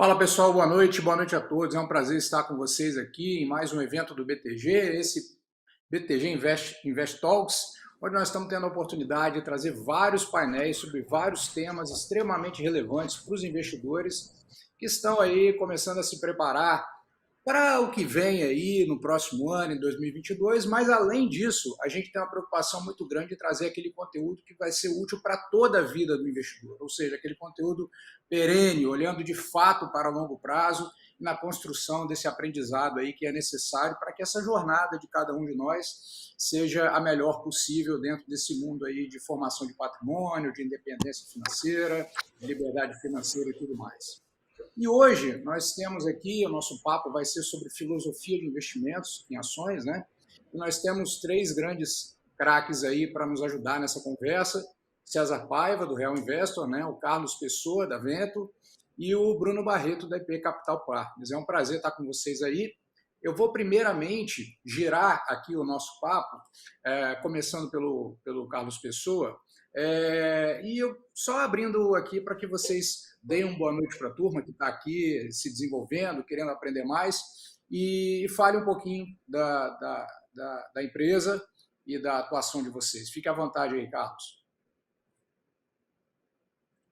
Fala pessoal, boa noite a todos. É um prazer estar com vocês aqui em mais um evento do BTG, esse BTG Invest Talks, onde nós estamos tendo a oportunidade de trazer vários painéis sobre vários temas extremamente relevantes para os investidores que estão aí começando a se preparar para o que vem aí no próximo ano, em 2022, mas além disso, a gente tem uma preocupação muito grande de trazer aquele conteúdo que vai ser útil para toda a vida do investidor, ou seja, aquele conteúdo perene, olhando de fato para longo prazo e na construção desse aprendizado aí que é necessário para que essa jornada de cada um de nós seja a melhor possível dentro desse mundo aí de formação de patrimônio, de independência financeira, de liberdade financeira e tudo mais. E hoje nós temos aqui, o nosso papo vai ser sobre filosofia de investimentos em ações, né? E nós temos três grandes craques aí para nos ajudar nessa conversa: César Paiva, do Real Investor, né? O Carlos Pessoa, da Vento, e o Bruno Barreto, da IP Capital Partners. É um prazer estar com vocês aí. Eu vou primeiramente girar aqui o nosso papo, começando pelo Carlos Pessoa, e eu só abrindo aqui para que vocês deem uma boa noite para a turma que está aqui se desenvolvendo, querendo aprender mais, e fale um pouquinho da empresa e da atuação de vocês. Fique à vontade aí, Carlos.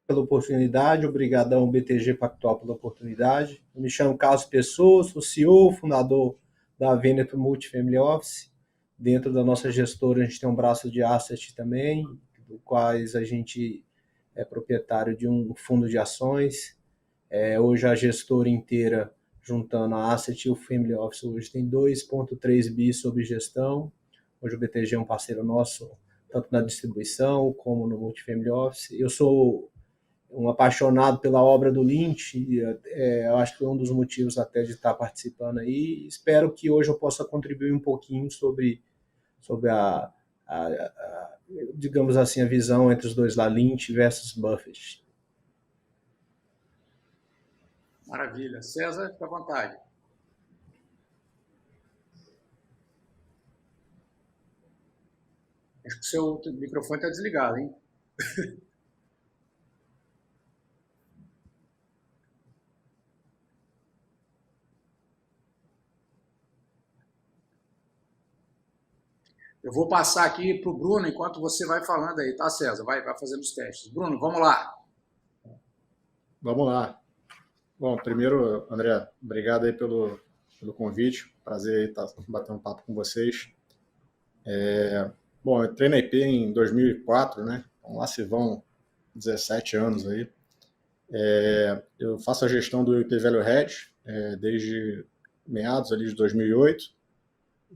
Pela oportunidade, obrigadão BTG Pactual pela oportunidade. Eu me chamo Carlos Pessoa, sou CEO, fundador da Veneto Multifamily Office. Dentro da nossa gestora, a gente tem um braço de asset também, do quais a gente é proprietário de um fundo de ações. Hoje a gestora inteira, juntando a asset e o Family Office, hoje tem 2,3 bi sob gestão. Hoje o BTG é um parceiro nosso, tanto na distribuição como no Multifamily Office. Eu sou um apaixonado pela obra do Lynch, eu acho que foi um dos motivos até de estar participando aí. Espero que hoje eu possa contribuir um pouquinho sobre digamos assim, a visão entre os dois lá, Lynch versus Buffett. Maravilha. César, fica à vontade. Acho que o seu microfone está desligado, hein? Eu vou passar aqui para o Bruno enquanto você vai falando aí, tá, César? Vai fazendo os testes. Bruno, vamos lá. Vamos lá. Bom, primeiro, André, obrigado aí pelo convite. Prazer estar batendo um papo com vocês. Bom, eu entrei na IP em 2004, né? Então lá se vão 17 anos aí. Eu faço a gestão do IP Value Hedge desde meados ali de 2008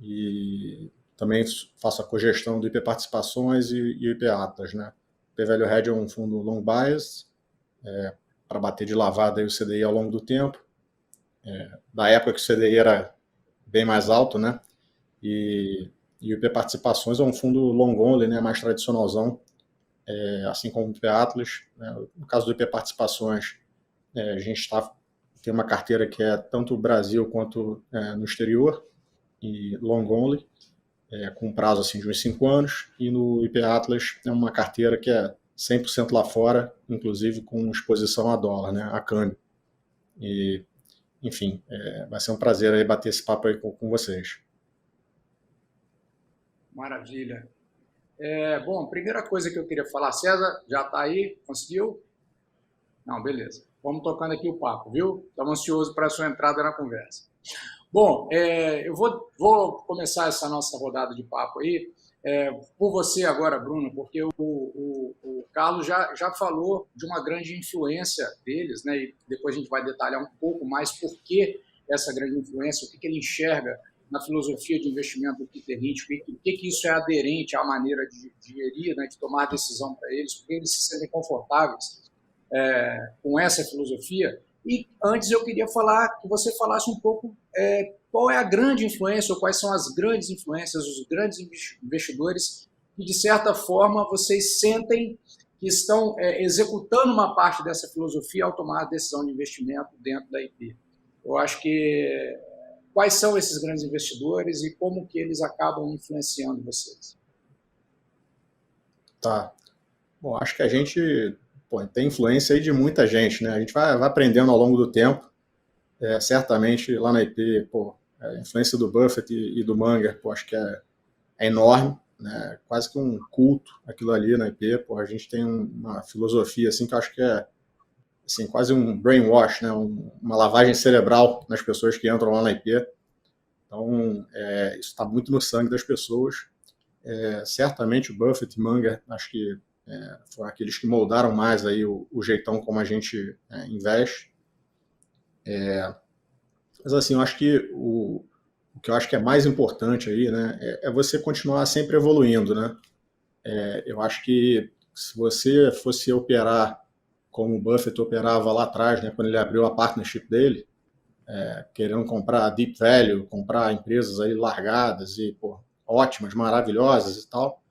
e também faço a cogestão do IP Participações e o IP Atlas, né? O IP Value Hedge é um fundo long bias, para bater de lavada aí o CDI ao longo do tempo, da época que o CDI era bem mais alto, né? E o IP Participações é um fundo long only, né? Mais tradicionalzão, assim como o IP Atlas, né? No caso do IP Participações, a gente tem uma carteira que é tanto Brasil quanto no exterior, e long only, com prazo assim, de uns 5 anos, e no IP Atlas é uma carteira que é 100% lá fora, inclusive com exposição a dólar, né, a câmbio. E, enfim, vai ser um prazer aí bater esse papo aí com vocês. Maravilha. Bom, primeira coisa que eu queria falar, César, já está aí? Conseguiu? Não, beleza. Vamos tocando aqui o papo, viu? Estamos ansiosos para a sua entrada na conversa. Bom, eu vou começar essa nossa rodada de papo aí por você agora, Bruno, porque o Carlos já falou de uma grande influência deles, né? E depois a gente vai detalhar um pouco mais por que essa grande influência, o que ele enxerga na filosofia de investimento do Peter Lynch, o que isso é aderente à maneira de gerir, né, de tomar decisão para eles, porque eles se sentem confortáveis com essa filosofia. E antes eu queria que você falasse um pouco qual é a grande influência, ou quais são as grandes influências, os grandes investidores que, de certa forma, vocês sentem que estão executando uma parte dessa filosofia ao tomar a decisão de investimento dentro da IP. Eu acho que quais são esses grandes investidores e como que eles acabam influenciando vocês? Tá. Bom, acho que a gente pô, tem influência aí de muita gente, né? A gente vai aprendendo ao longo do tempo. Certamente lá na IP, pô, a influência do Buffett e do Munger, pô, acho que é enorme, né? Quase que um culto aquilo ali na IP. Pô, a gente tem uma filosofia assim que eu acho que é assim, quase um brainwash, né? Uma lavagem cerebral nas pessoas que entram lá na IP. Então, isso está muito no sangue das pessoas. Certamente o Buffett e Munger, acho que foram aqueles que moldaram mais aí o jeitão como a gente investe. Mas assim, eu acho que o que eu acho que é mais importante aí, né, é você continuar sempre evoluindo, né? Eu acho que se você fosse operar como o Buffett operava lá atrás, né, quando ele abriu a partnership dele, querendo comprar deep value, comprar empresas aí largadas e pô, ótimas, maravilhosas e tal,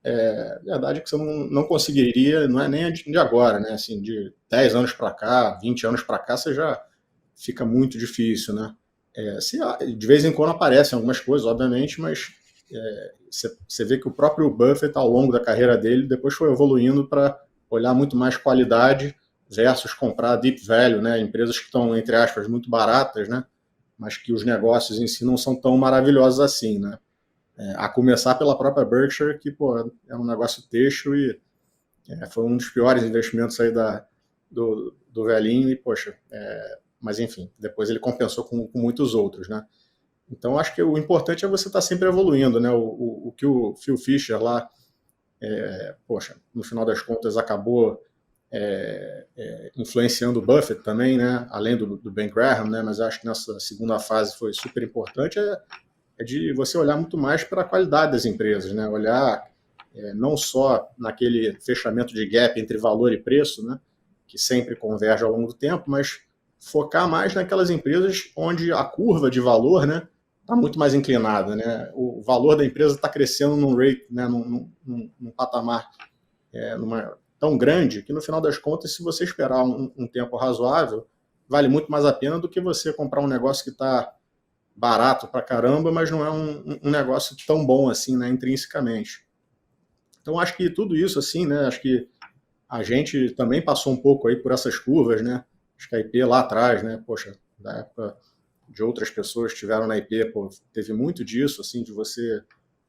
a verdade é que você não conseguiria, não é nem de agora, né? Assim, de 10 anos para cá, 20 anos para cá, você já fica muito difícil, né? De vez em quando aparecem algumas coisas, obviamente, mas você vê que o próprio Buffett, ao longo da carreira dele, depois foi evoluindo para olhar muito mais qualidade versus comprar deep value, né? Empresas que estão, entre aspas, muito baratas, né? Mas que os negócios em si não são tão maravilhosos assim, né? A começar pela própria Berkshire, que pô, é um negócio texto e foi um dos piores investimentos aí do velhinho e, poxa, mas enfim, depois ele compensou com muitos outros, né? Então, acho que o importante é você estar sempre evoluindo, né? O que o Phil Fisher lá, poxa, no final das contas acabou influenciando o Buffett também, né? Além do Ben Graham, né? Mas acho que nessa segunda fase foi super importante, de você olhar muito mais para a qualidade das empresas, né? Olhar não só naquele fechamento de gap entre valor e preço, né? Que sempre converge ao longo do tempo, mas focar mais naquelas empresas onde a curva de valor, né, está muito mais inclinada, né? O valor da empresa está crescendo num rate, né, num patamar tão grande que no final das contas, se você esperar um tempo razoável, vale muito mais a pena do que você comprar um negócio que está barato pra caramba, mas não é um negócio tão bom assim, né, intrinsecamente. Então, acho que tudo isso, assim, né, acho que a gente também passou um pouco aí por essas curvas, né, acho que a IP lá atrás, né, poxa, da época de outras pessoas que estiveram na IP, pô, teve muito disso, assim, de você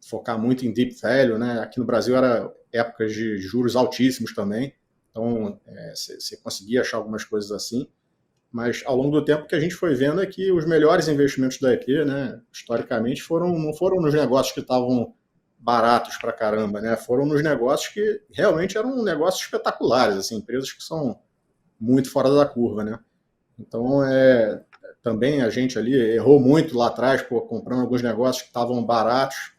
focar muito em deep value, né, aqui no Brasil era épocas de juros altíssimos também, então você conseguia achar algumas coisas assim, mas ao longo do tempo que a gente foi vendo é que os melhores investimentos da IP, né, historicamente, não foram nos negócios que estavam baratos pra caramba, né, foram nos negócios que realmente eram negócios espetaculares, assim, empresas que são muito fora da curva, né. Então, também a gente ali errou muito lá atrás, pô, comprando alguns negócios que estavam baratos,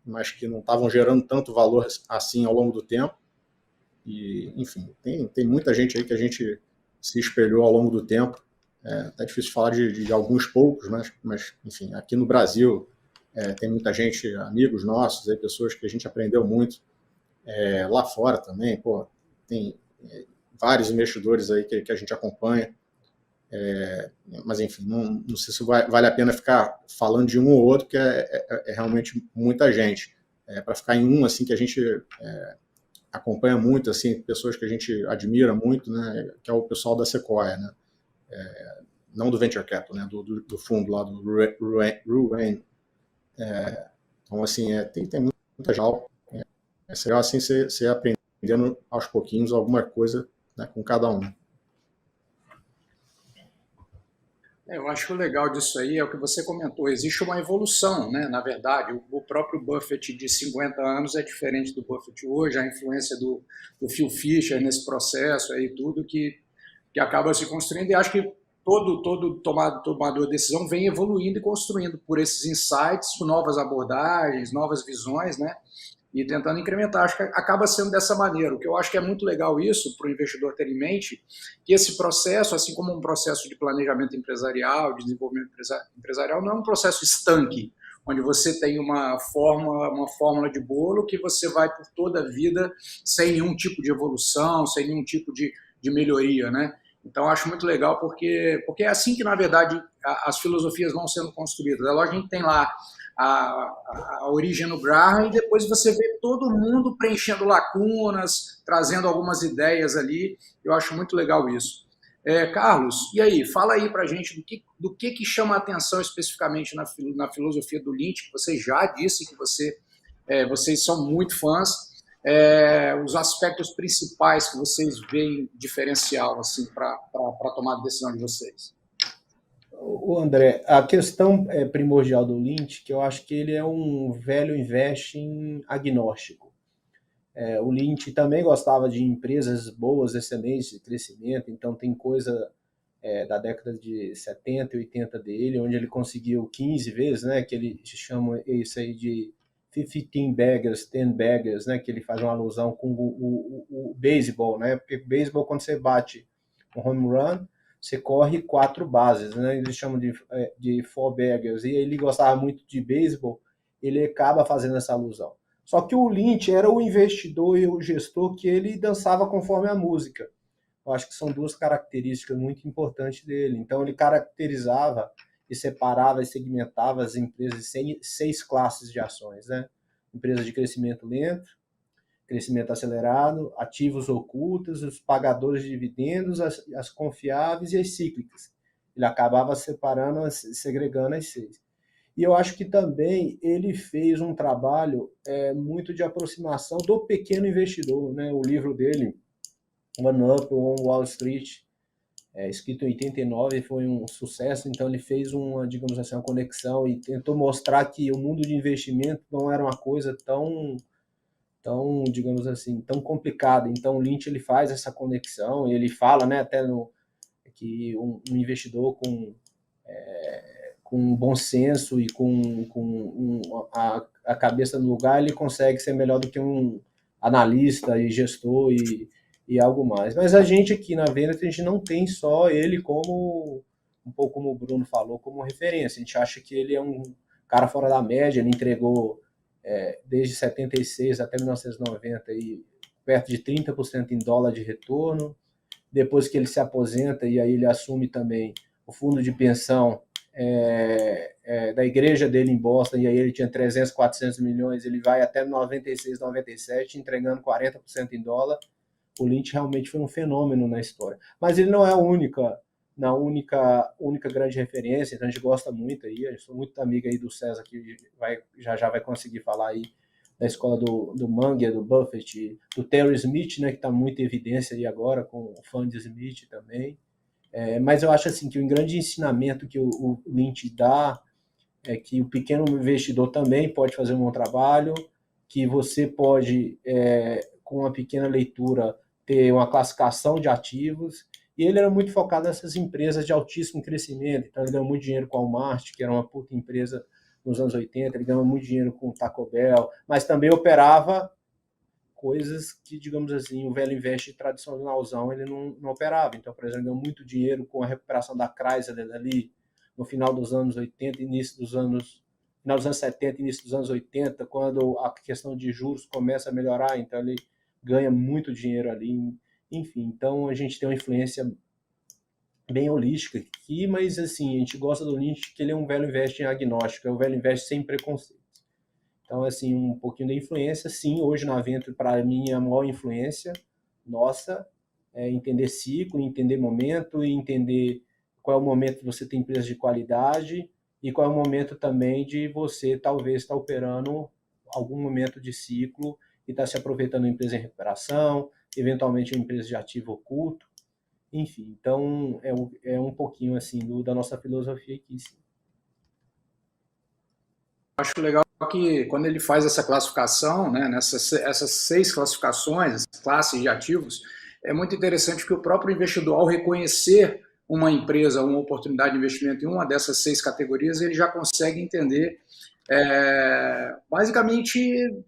mas que não estavam gerando tanto valor assim ao longo do tempo. E, enfim, tem muita gente aí que a gente se espelhou ao longo do tempo. Tá difícil falar de alguns poucos, mas enfim, aqui no Brasil tem muita gente, amigos nossos, aí, pessoas que a gente aprendeu muito. Lá fora também, pô, tem vários investidores aí que a gente acompanha. Mas enfim, não sei se vale a pena ficar falando de um ou outro, que é realmente muita gente. Para ficar em um assim que a gente acompanha muito, assim, pessoas que a gente admira muito, né, que é o pessoal da Sequoia, né, não do Venture Capital, né, do fundo lá do Ruane. Então, assim, tem muita gente. É legal, assim, você aprendendo aos pouquinhos alguma coisa, né, com cada um. Eu acho que o legal disso aí é o que você comentou, existe uma evolução, né? Na verdade, o próprio Buffett de 50 anos é diferente do Buffett hoje, a influência do Phil Fisher nesse processo aí, tudo que acaba se construindo, e acho que todo tomador de decisão vem evoluindo e construindo por esses insights, novas abordagens, novas visões, né? E tentando incrementar. Acho que acaba sendo dessa maneira. O que eu acho que é muito legal isso para o investidor ter em mente, que esse processo, assim como um processo de planejamento empresarial, de desenvolvimento empresarial, não é um processo estanque, onde você tem uma fórmula de bolo que você vai por toda a vida sem nenhum tipo de evolução, sem nenhum tipo de melhoria, né? Então, acho muito legal porque é assim que, na verdade, as filosofias vão sendo construídas. É lógico que a gente tem lá a origem no Graham, e depois você vê todo mundo preenchendo lacunas, trazendo algumas ideias ali. Eu acho muito legal isso. Carlos, e aí? Fala aí para a gente do que chama a atenção especificamente na filosofia do Lynch, que você já disse que vocês são muito fãs, os aspectos principais que vocês veem diferencial assim, para a tomada de decisão de vocês. O André, a questão primordial do Lynch, que eu acho que ele é um velho investing agnóstico. O Lynch também gostava de empresas boas, excelentes, de crescimento, então tem coisa da década de 70 e 80 dele, onde ele conseguiu 15 vezes, né, que ele chama isso aí de 15 baggers, 10 baggers, né, que ele faz uma alusão com o beisebol, né, porque o beisebol, quando você bate um home run, você corre 4 bases, né? Eles chamam de 4 baggers, e ele gostava muito de beisebol, ele acaba fazendo essa alusão. Só que o Lynch era o investidor e o gestor que ele dançava conforme a música. Eu acho que são duas características muito importantes dele. Então ele caracterizava e separava e segmentava as empresas em 6 classes de ações, né? Empresas de crescimento lento, crescimento acelerado, ativos ocultos, os pagadores de dividendos, as confiáveis e as cíclicas. Ele acabava separando, segregando as 6. E eu acho que também ele fez um trabalho muito de aproximação do pequeno investidor, né? O livro dele, One Up on Wall Street, escrito em 89, foi um sucesso. Então ele fez uma, digamos assim, uma conexão e tentou mostrar que o mundo de investimento não era uma coisa tão, digamos assim, tão complicada. Então o Lynch ele faz essa conexão e ele fala, né, até que um investidor com bom senso e a cabeça no lugar, ele consegue ser melhor do que um analista e gestor e algo mais. Mas a gente aqui na Venet, a gente não tem só ele como, um pouco como o Bruno falou, como referência. A gente acha que ele é um cara fora da média, ele entregou desde 76 até 1990 e perto de 30% em dólar de retorno. Depois que ele se aposenta, e aí ele assume também o fundo de pensão da igreja dele em Boston, e aí ele tinha 300, 400 milhões, ele vai até 96, 97, entregando 40% em dólar. O Lynch realmente foi um fenômeno na história. Mas ele não é a única grande referência, então a gente gosta muito aí, eu sou muito amigo aí do César, que já vai conseguir falar aí da escola do Munger, do Buffett, do Terry Smith, né, que está muito em evidência aí agora, com o fã de Smith também. Mas eu acho assim que o grande ensinamento que o Lynch dá é que o pequeno investidor também pode fazer um bom trabalho, que você pode, com uma pequena leitura, ter uma classificação de ativos, e ele era muito focado nessas empresas de altíssimo crescimento. Então ele ganhou muito dinheiro com a Walmart, que era uma puta empresa nos anos 80, ele ganhou muito dinheiro com o Taco Bell, mas também operava coisas que, digamos assim, o velho investe tradicionalzão ele não operava. Então, por exemplo, ele ganhou muito dinheiro com a recuperação da Chrysler ali no final dos anos 80, final dos anos 70, início dos anos 80, quando a questão de juros começa a melhorar, então ele ganha muito dinheiro ali. Enfim, então a gente tem uma influência bem holística aqui, mas assim, a gente gosta do Lynch, que ele é um velho investe agnóstico, é um velho investe sem preconceito. Então, assim, um pouquinho da influência, sim, hoje na Venture, para mim, a maior influência nossa é entender ciclo, entender momento, e entender qual é o momento que você tem empresas de qualidade e qual é o momento também de você talvez estar operando algum momento de ciclo e estar se aproveitando de uma empresa em recuperação, eventualmente uma empresa de ativo oculto, enfim. Então, é um pouquinho assim da nossa filosofia aqui, sim. Acho legal que quando ele faz essa classificação, né, essas 6 classificações, classes de ativos, é muito interessante que o próprio investidor, ao reconhecer uma empresa, uma oportunidade de investimento em uma dessas 6 categorias, ele já consegue entender basicamente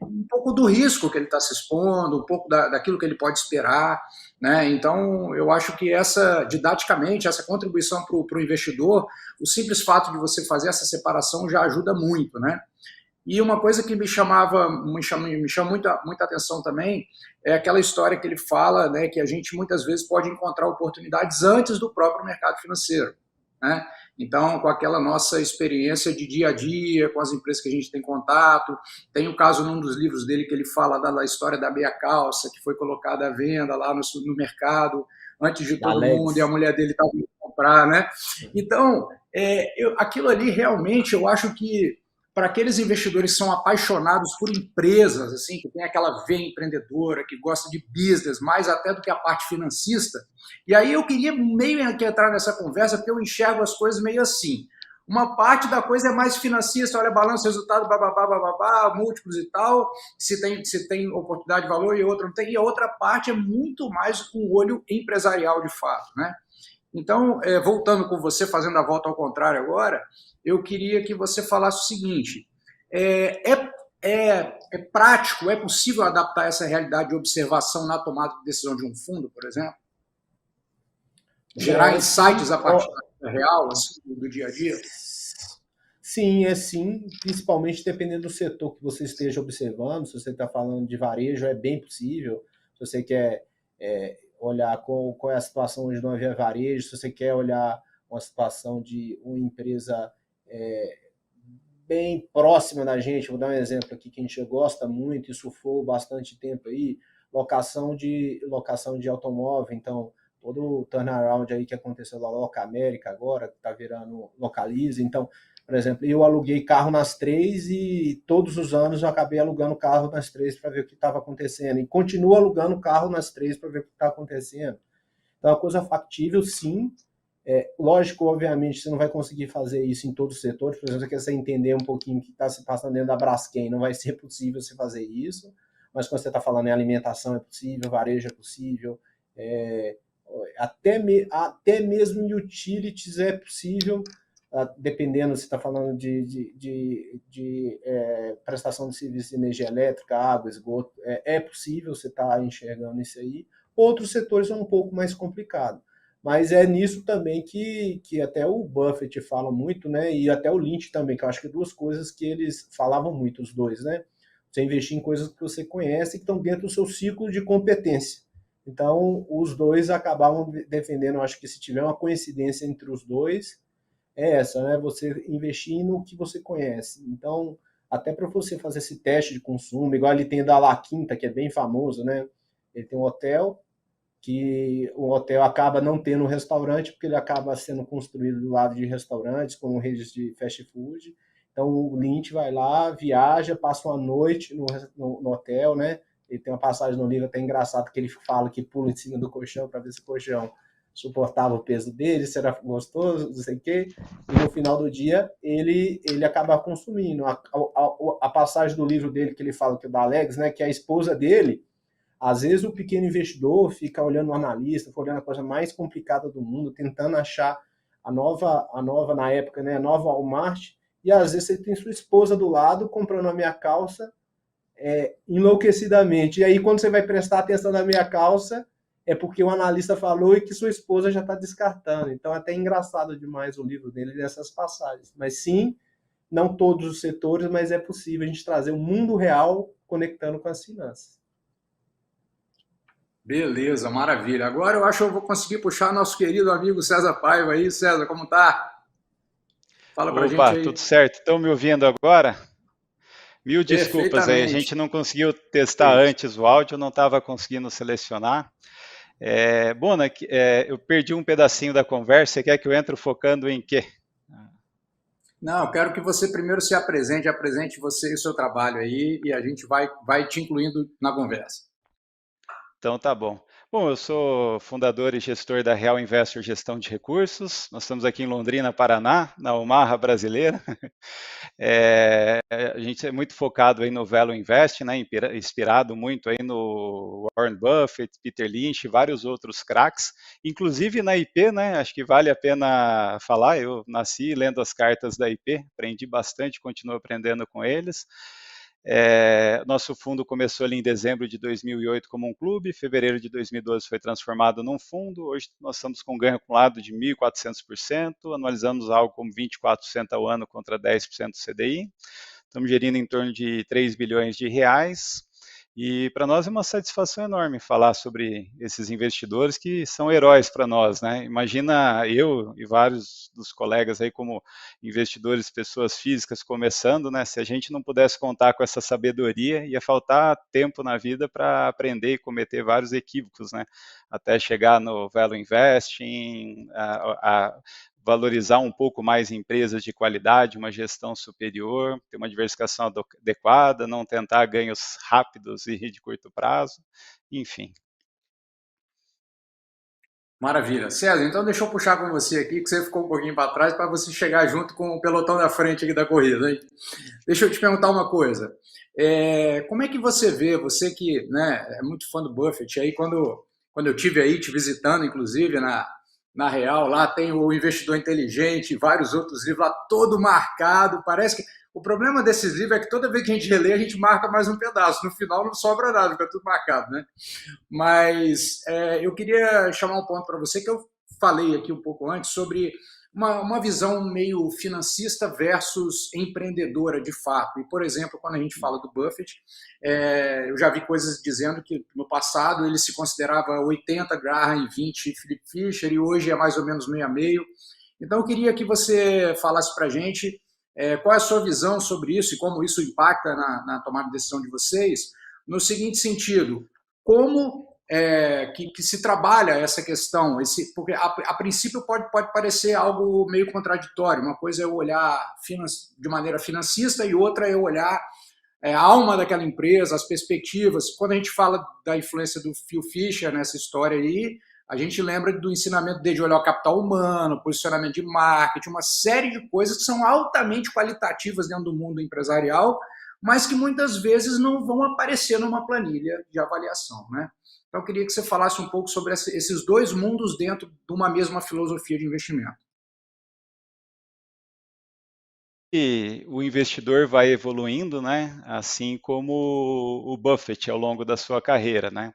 um pouco do risco que ele está se expondo, um pouco daquilo que ele pode esperar, né? Então eu acho que didaticamente, essa contribuição para o investidor, o simples fato de você fazer essa separação já ajuda muito, né? E uma coisa que me chama muita atenção também é aquela história que ele fala, né, que a gente muitas vezes pode encontrar oportunidades antes do próprio mercado financeiro, né? Então, com aquela nossa experiência de dia a dia, com as empresas que a gente tem contato. Tem um caso num dos livros dele que ele fala da história da meia calça, que foi colocada à venda lá no mercado antes de Da todo mundo, e a Legs. mulher dele estava indo comprar, né? Então, aquilo ali realmente eu acho que para aqueles investidores que são apaixonados por empresas, assim, que tem aquela veia empreendedora, que gosta de business, mais até do que a parte financista. E aí eu queria meio que entrar nessa conversa, porque eu enxergo as coisas meio assim. Uma parte da coisa é mais financista, olha, balanço, resultado, bababá, bababá, múltiplos e tal, se tem oportunidade de valor e outra não tem. E a outra parte é muito mais com o olho empresarial de fato, né? Então, voltando com você, fazendo a volta ao contrário agora, eu queria que você falasse o seguinte: é, é, é prático, é possível adaptar essa realidade de observação na tomada de decisão de um fundo, por exemplo? Bem, Gerar é insights sim, a partir da real, assim, do dia a dia? sim, é sim, principalmente dependendo do setor que você esteja observando. Se você está falando de varejo, é bem possível. Se você quer olhar qual é a situação hoje no Via Varejo, se você quer olhar uma situação de uma empresa é, bem próxima da gente, vou dar um exemplo aqui que a gente gosta muito e surfou bastante tempo aí, locação de automóvel. Então, todo o turnaround aí que aconteceu lá, Loca América agora, que está virando Localiza. Então, por exemplo, eu aluguei carro nas três e todos os anos eu acabei alugando carro nas três para ver o que estava acontecendo. E continuo alugando carro nas três para ver o que está acontecendo. Então, é uma coisa factível, sim. Lógico, obviamente, você não vai conseguir fazer isso em todos os setores. Por exemplo, você quer entender um pouquinho o que está se passando dentro da Braskem, não vai ser possível você fazer isso. Mas quando você está falando em alimentação, é possível, varejo é possível, é, até mesmo em utilities é possível, dependendo se está falando de prestação de serviço de energia elétrica, água, esgoto, é possível você estar enxergando isso aí. Outros setores são um pouco mais complicados. Mas é nisso também que até o Buffett fala muito, né? E até o Lynch também, que eu acho que duas coisas que eles falavam muito, os dois, né? Você investir em coisas que você conhece e que estão dentro do seu ciclo de competência. Então, os dois acabavam defendendo, eu acho que se tiver uma coincidência entre os dois, é essa, né? Você investir no que você conhece. Então, até para você fazer esse teste de consumo, igual ele tem da La Quinta, que é bem famoso, né? Ele tem um hotel que o hotel acaba não tendo um restaurante, porque ele acaba sendo construído do lado de restaurantes, como redes de fast food. Então o Lynch vai lá, viaja, passa uma noite no hotel, né? Ele tem uma passagem no livro até engraçado que ele fala que pula em cima do colchão para ver se o colchão suportava o peso dele, se era gostoso, não sei o quê. E no final do dia ele acaba consumindo. A passagem do livro dele que ele fala que é da Alex, né? Que a esposa dele, às vezes o pequeno investidor fica olhando o analista, fica olhando a coisa mais complicada do mundo, tentando achar a nova na época, né, a nova Walmart, e às vezes você tem sua esposa do lado comprando a meia calça enlouquecidamente. E aí quando você vai prestar atenção na meia calça, é porque o analista falou e que sua esposa já está descartando. Então é até engraçado demais o livro dele nessas passagens. Mas sim, não todos os setores, mas é possível a gente trazer o mundo real conectando com as finanças. Beleza, maravilha. Agora eu acho que eu vou conseguir puxar nosso querido amigo César Paiva aí. César, como tá? Fala pra gente Opa, aí. tudo certo? Estão me ouvindo agora? Mil desculpas aí, a Perfeitamente. gente não conseguiu testar antes o áudio, não estava conseguindo selecionar. Bona, eu perdi um pedacinho da conversa, você quer que eu entre focando em quê? Não, eu quero que você primeiro se apresente você e o seu trabalho aí, e a gente vai te incluindo na conversa. Então tá bom. Bom, eu sou fundador e gestor da Real Investor Gestão de Recursos. Nós estamos aqui em Londrina, Paraná, na Omaha brasileira. A gente é muito focado aí no Value Invest, né, inspirado muito aí no Warren Buffett, Peter Lynch, vários outros craques, inclusive na IP, né, acho que vale a pena falar, eu nasci lendo as cartas da IP, aprendi bastante, continuo aprendendo com eles. Nosso fundo começou ali em dezembro de 2008 como um clube, fevereiro de 2012 foi transformado num fundo, hoje nós estamos com ganho acumulado de 1.400%, anualizamos algo como 24% ao ano contra 10% do CDI, estamos gerindo em torno de 3 bilhões de reais, E para nós é uma satisfação enorme falar sobre esses investidores que são heróis para nós, né? Imagina eu e vários dos colegas aí como investidores, pessoas físicas começando, né? Se a gente não pudesse contar com essa sabedoria, ia faltar tempo na vida para aprender e cometer vários equívocos, né? Até chegar no Value Investing, a valorizar um pouco mais empresas de qualidade, uma gestão superior, ter uma diversificação adequada, não tentar ganhos rápidos e de curto prazo, enfim. Maravilha. César, então deixa eu puxar com você aqui, que você ficou um pouquinho para trás, para você chegar junto com o pelotão da frente aqui da corrida, hein? Deixa eu te perguntar uma coisa. Como é que você vê, você que, né, é muito fã do Buffett, aí quando eu tive aí te visitando, inclusive, na Real, lá tem o Investidor Inteligente, vários outros livros lá, todo marcado, parece que o problema desses livros é que toda vez que a gente relê, a gente marca mais um pedaço, no final não sobra nada, fica tudo marcado, né? Mas eu queria chamar um ponto para você que eu falei aqui um pouco antes sobre uma visão meio financista versus empreendedora de fato. E, por exemplo, quando a gente fala do Buffett, eu já vi coisas dizendo que no passado ele se considerava 80 Graham e 20 Philip Fisher, e hoje é mais ou menos meio a meio. Então, eu queria que você falasse para a gente qual é a sua visão sobre isso e como isso impacta na tomada de decisão de vocês, no seguinte sentido: como que se trabalha essa questão? Porque a princípio pode parecer algo meio contraditório. Uma coisa é eu olhar de maneira financista e outra é eu olhar a alma daquela empresa, as perspectivas. Quando a gente fala da influência do Phil Fisher nessa história aí, a gente lembra do ensinamento dele de olhar o capital humano, posicionamento de marketing, uma série de coisas que são altamente qualitativas dentro do mundo empresarial, mas que muitas vezes não vão aparecer numa planilha de avaliação, né? Então, eu queria que você falasse um pouco sobre esses dois mundos dentro de uma mesma filosofia de investimento. E o investidor vai evoluindo, né? Assim como o Buffett ao longo da sua carreira, né?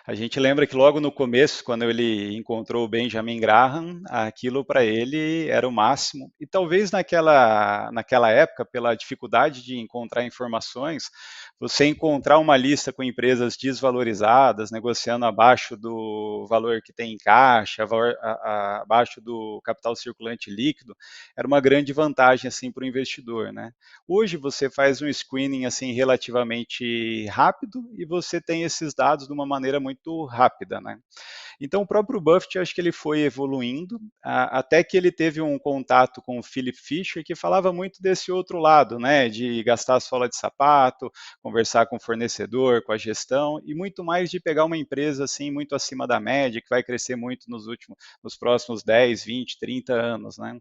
A gente lembra que logo no começo, quando ele encontrou o Benjamin Graham, aquilo para ele era o máximo. E talvez naquela época, pela dificuldade de encontrar informações, você encontrar uma lista com empresas desvalorizadas, negociando abaixo do valor que tem em caixa, abaixo do capital circulante líquido, era uma grande vantagem assim para o investidor, né? Hoje você faz um screening assim relativamente rápido e você tem esses dados de uma maneira muito rápida, né? Então, o próprio Buffett, acho que ele foi evoluindo, até que ele teve um contato com o Philip Fisher, que falava muito desse outro lado, né, de gastar a sola de sapato, conversar com o fornecedor, com a gestão, e muito mais de pegar uma empresa assim muito acima da média, que vai crescer muito nos próximos 10, 20, 30 anos, né.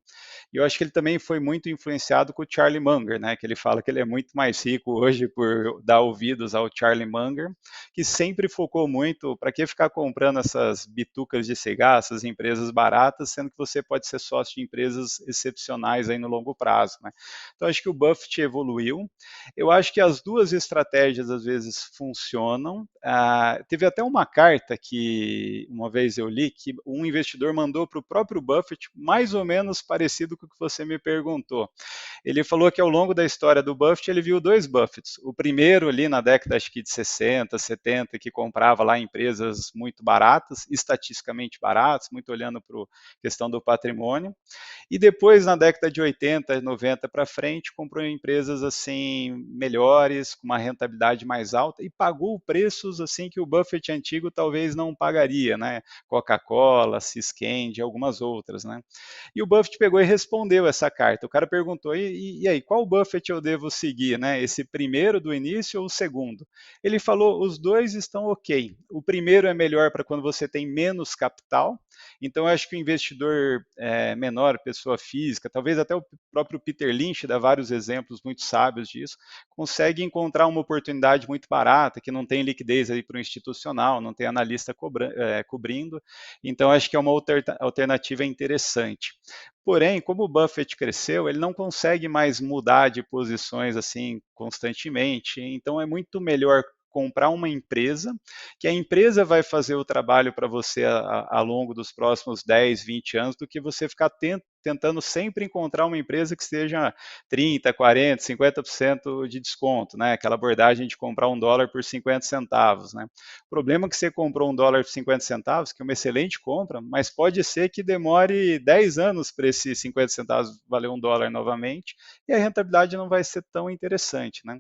E eu acho que ele também foi muito influenciado com o Charlie Munger, né, que ele fala que ele é muito mais rico hoje por dar ouvidos ao Charlie Munger, que sempre focou muito, para que ficar comprando essas bitucas de cigarro, essas empresas baratas, sendo que você pode ser sócio de empresas excepcionais aí no longo prazo, né? Então, acho que o Buffett evoluiu. Eu acho que as duas estratégias, às vezes, funcionam. Teve até uma carta que, uma vez eu li, que um investidor mandou para o próprio Buffett, mais ou menos parecido com o que você me perguntou. Ele falou que ao longo da história do Buffett, ele viu dois Buffetts. O primeiro ali na década acho que de 60, 70, que comprava lá empresas muito baratas, estatisticamente baratas, muito olhando para a questão do patrimônio. E depois, na década de 80, 90 para frente, comprou empresas assim melhores, com uma rentabilidade mais alta e pagou preços assim que o Buffett antigo talvez não pagaria, né? Coca-Cola, Sisquend, algumas outras, né? E o Buffett pegou e respondeu essa carta. O cara perguntou, e aí, qual Buffett eu devo seguir, né? Esse primeiro do início ou o segundo? Ele falou, os dois estão ok. O primeiro é melhor para quando você tem menos capital. Então, eu acho que o investidor menor, pessoa física, talvez até o próprio Peter Lynch dá vários exemplos muito sábios disso, consegue encontrar uma oportunidade muito barata, que não tem liquidez aí para o institucional, não tem analista cobrindo. Então, acho que é uma alternativa interessante. Porém, como o Buffett cresceu, ele não consegue mais mudar de posições assim constantemente, então é muito melhor comprar uma empresa, que a empresa vai fazer o trabalho para você ao longo dos próximos 10, 20 anos, do que você ficar tentando sempre encontrar uma empresa que esteja 30, 40, 50% de desconto, né? Aquela abordagem de comprar $1 por 50 centavos, né? O problema é que você comprou $1 por 50 centavos, que é uma excelente compra, mas pode ser que demore 10 anos para esses 50 centavos valer $1 novamente, e a rentabilidade não vai ser tão interessante, né?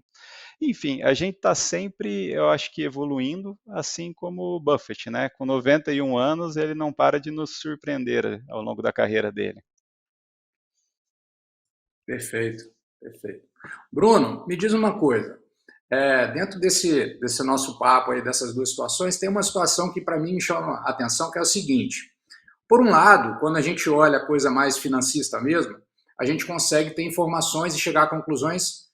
Enfim, a gente está sempre, eu acho que evoluindo, assim como o Buffett, né? Com 91 anos, ele não para de nos surpreender ao longo da carreira dele. Perfeito, perfeito. Bruno, me diz uma coisa. Dentro desse nosso papo aí, dessas duas situações, tem uma situação que para mim me chama a atenção, que é o seguinte. Por um lado, quando a gente olha a coisa mais financista mesmo, a gente consegue ter informações e chegar a conclusões,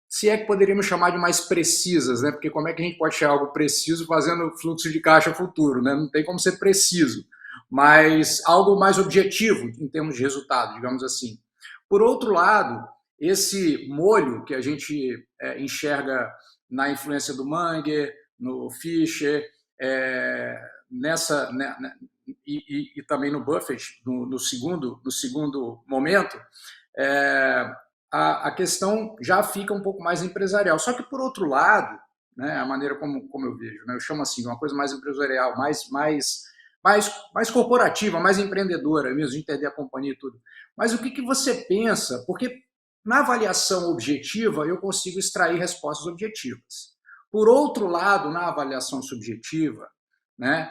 se é que poderíamos chamar de mais precisas, né? Porque como é que a gente pode achar algo preciso fazendo fluxo de caixa futuro, né? Não tem como ser preciso, mas algo mais objetivo em termos de resultado, digamos assim. Por outro lado, esse molho que a gente enxerga na influência do Munger, no Fisher, e também no Buffett, no segundo momento, a questão já fica um pouco mais empresarial. Só que, por outro lado, né, a maneira como eu vejo, né, eu chamo assim, uma coisa mais empresarial, mais corporativa, mais empreendedora mesmo, de entender a companhia e tudo. Mas o que você pensa? Porque na avaliação objetiva eu consigo extrair respostas objetivas. Por outro lado, na avaliação subjetiva, né,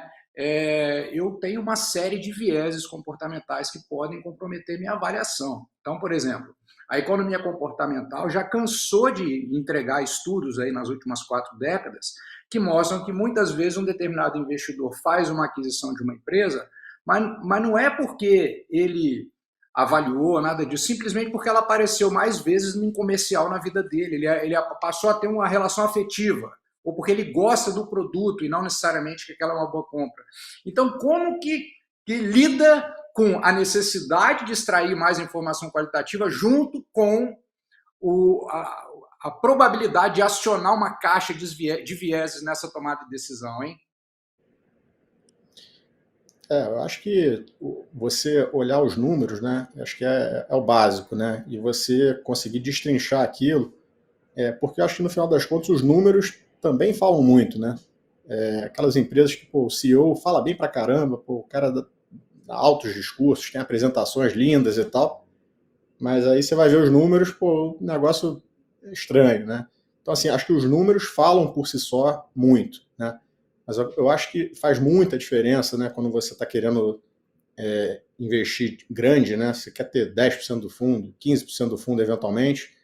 eu tenho uma série de vieses comportamentais que podem comprometer minha avaliação. Então, por exemplo, a economia comportamental já cansou de entregar estudos aí nas últimas 4 décadas que mostram que muitas vezes um determinado investidor faz uma aquisição de uma empresa, mas não é porque ele avaliou, nada disso, simplesmente porque ela apareceu mais vezes num comercial na vida dele, ele passou a ter uma relação afetiva, ou porque ele gosta do produto e não necessariamente que aquela é uma boa compra. Então, como que lida com a necessidade de extrair mais informação qualitativa junto com a probabilidade de acionar uma caixa de vieses nessa tomada de decisão, hein? Eu acho que você olhar os números, né? Acho que é o básico, né? E você conseguir destrinchar aquilo, porque eu acho que no final das contas os números também falam muito, né? Aquelas empresas que o CEO fala bem pra caramba, o cara dá altos discursos, tem apresentações lindas e tal, mas aí você vai ver os números, o negócio é estranho, né? Então, assim, acho que os números falam por si só muito, né? Mas eu acho que faz muita diferença, né, quando você está querendo investir grande, né? Você quer ter 10% do fundo, 15% do fundo eventualmente,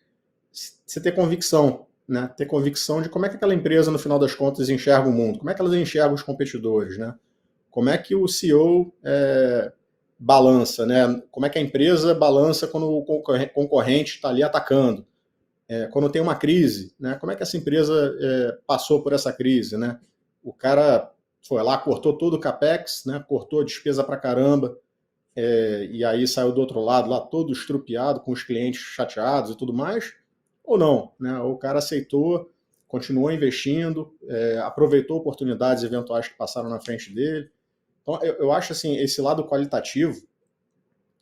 você ter convicção, né? Ter convicção de como é que aquela empresa, no final das contas, enxerga o mundo, como é que elas enxergam os competidores, né? Como é que o CEO balança, né? Como é que a empresa balança quando o concorrente está ali atacando? Quando tem uma crise, né? Como é que essa empresa passou por essa crise, né? O cara foi lá, cortou todo o capex, né? Cortou a despesa pra caramba, e aí saiu do outro lado lá todo estrupiado, com os clientes chateados e tudo mais, ou não, né? O cara aceitou, continuou investindo, aproveitou oportunidades eventuais que passaram na frente dele. Então, eu acho assim, esse lado qualitativo,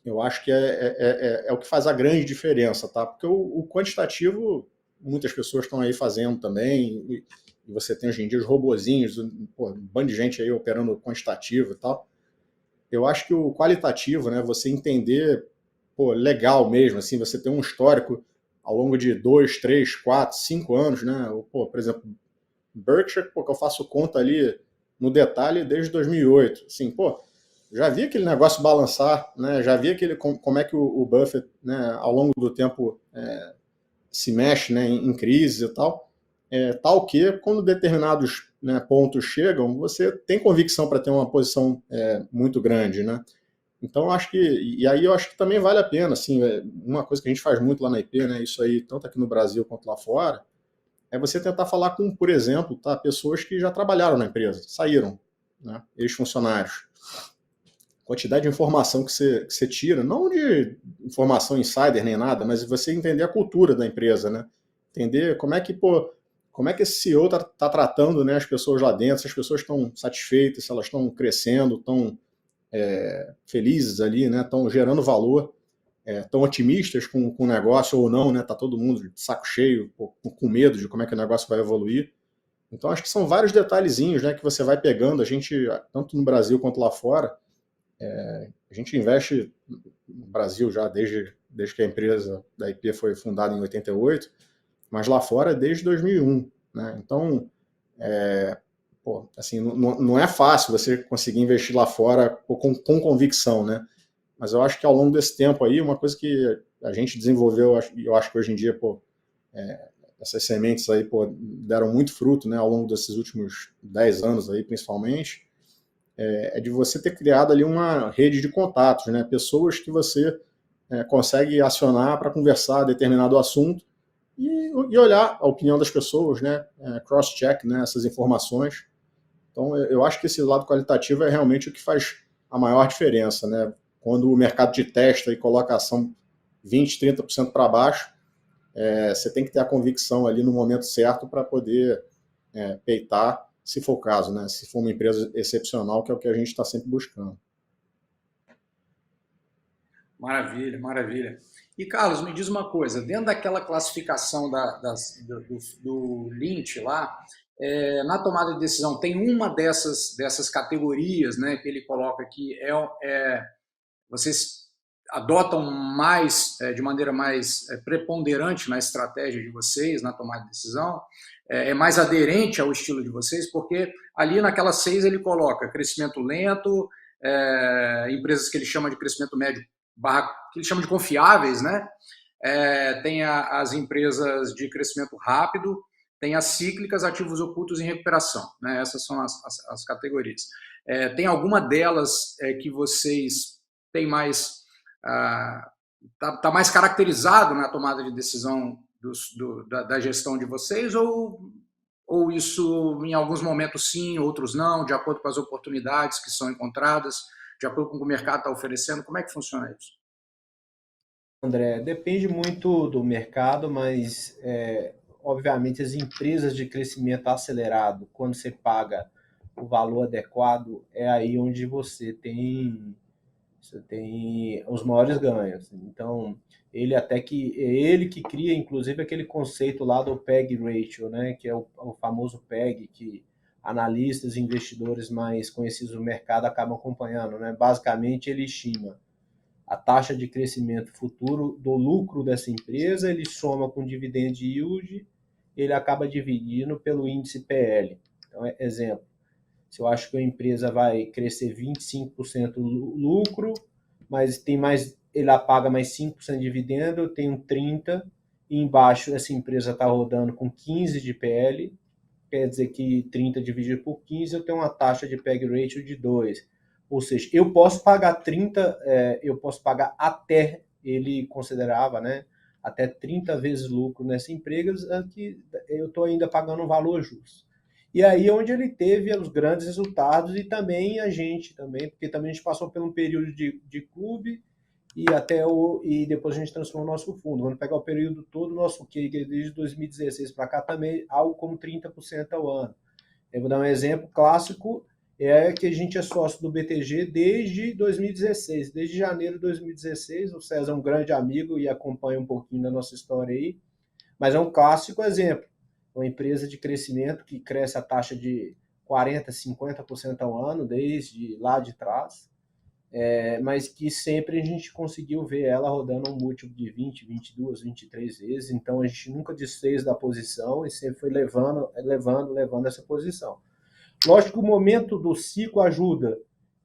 eu acho que é o que faz a grande diferença, tá? Porque o quantitativo, muitas pessoas estão aí fazendo também, e você tem hoje em dia os robozinhos, um bando de gente aí operando quantitativo e tal. Eu acho que o qualitativo, né, você entender, legal mesmo, assim, você tem um histórico ao longo de 2, 3, 4, 5 anos, né? Por exemplo, Berkshire, que eu faço conta ali no detalhe desde 2008. Assim, já vi aquele negócio balançar, né? Já vi como é que o Buffett, né, ao longo do tempo se mexe, né, em crises e tal. Tal que, quando determinados, né, pontos chegam, você tem convicção para ter uma posição muito grande, né? Então, acho que... E aí eu acho que também vale a pena, assim, uma coisa que a gente faz muito lá na IP, né, isso aí, tanto aqui no Brasil quanto lá fora, é você tentar falar com, por exemplo, pessoas que já trabalharam na empresa, saíram, né, ex-funcionários. Quantidade de informação que você tira, não de informação insider nem nada, mas você entender a cultura da empresa, né? Entender como é que esse CEO está tratando, né, as pessoas lá dentro, se as pessoas estão satisfeitas, se elas estão crescendo, estão felizes ali, né, estão gerando valor. tão otimistas com o negócio ou não, né? Tá todo mundo de saco cheio, com medo de como é que o negócio vai evoluir. Então, acho que são vários detalhezinhos, né, que você vai pegando. A gente, tanto no Brasil quanto lá fora, a gente investe no Brasil já desde que a empresa da IP foi fundada em 88, mas lá fora desde 2001, né? Então, assim, não é fácil você conseguir investir lá fora com convicção, né? Mas eu acho que ao longo desse tempo aí, uma coisa que a gente desenvolveu, e eu acho que hoje em dia, essas sementes aí, deram muito fruto, né, ao longo desses últimos 10 anos aí, principalmente, é de você ter criado ali uma rede de contatos, né, pessoas que você consegue acionar para conversar determinado assunto e olhar a opinião das pessoas, né, cross-check, né, essas informações. Então, eu acho que esse lado qualitativo é realmente o que faz a maior diferença, né? Quando o mercado te testa e coloca a ação 20%, 30% para baixo, você tem que ter a convicção ali no momento certo para poder peitar, se for o caso, né? Se for uma empresa excepcional, que é o que a gente está sempre buscando. Maravilha, maravilha. E, Carlos, me diz uma coisa, dentro daquela classificação do Lynch lá, na tomada de decisão, tem uma dessas categorias, né, que ele coloca aqui, vocês adotam mais, de maneira mais preponderante na estratégia de vocês, na tomada de decisão, é mais aderente ao estilo de vocês, porque ali naquelas 6 ele coloca crescimento lento, empresas que ele chama de crescimento médio, que ele chama de confiáveis, né? Tem as empresas de crescimento rápido, tem as cíclicas, ativos ocultos em recuperação, né? Essas são as categorias. Tem alguma delas que vocês têm mais tá mais caracterizado na tomada de decisão da gestão de vocês, ou isso em alguns momentos sim, outros não, de acordo com as oportunidades que são encontradas, de acordo com o que o mercado está oferecendo? Como é que funciona isso? André, depende muito do mercado, mas obviamente as empresas de crescimento acelerado, quando você paga o valor adequado, é aí onde você tem os maiores ganhos. Então, é ele que cria, inclusive, aquele conceito lá do PEG Ratio, né, que é o famoso PEG, que analistas e investidores mais conhecidos do mercado acabam acompanhando, né? Basicamente, ele estima a taxa de crescimento futuro do lucro dessa empresa, ele soma com dividend yield, ele acaba dividindo pelo índice PL. Então, exemplo, se eu acho que a empresa vai crescer 25% lucro, mas ela paga mais 5% de dividendo, eu tenho 30%, e embaixo essa empresa está rodando com 15 de PL, quer dizer que 30 dividido por 15, eu tenho uma taxa de PEG ratio de 2. Ou seja, eu posso pagar 30, eu posso pagar até, ele considerava, né, até 30 vezes lucro nessa empresa, que eu estou ainda pagando um valor justo. E aí onde ele teve os grandes resultados, e também a gente, porque também a gente passou por um período de clube, e depois a gente transformou o nosso fundo. Quando pegar o período todo, o nosso CAGR desde 2016 para cá também algo como 30% ao ano. Eu vou dar um exemplo clássico, que a gente é sócio do BTG desde 2016, desde janeiro de 2016. O César é um grande amigo e acompanha um pouquinho da nossa história aí, mas é um clássico exemplo. Uma empresa de crescimento que cresce a taxa de 40%, 50% ao ano, desde lá de trás, mas que sempre a gente conseguiu ver ela rodando um múltiplo de 20, 22, 23 vezes, então a gente nunca desfez da posição e sempre foi levando essa posição. Lógico que o momento do ciclo ajuda.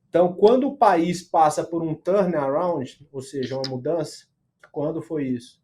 Então, quando o país passa por um turnaround, ou seja, uma mudança, quando foi isso?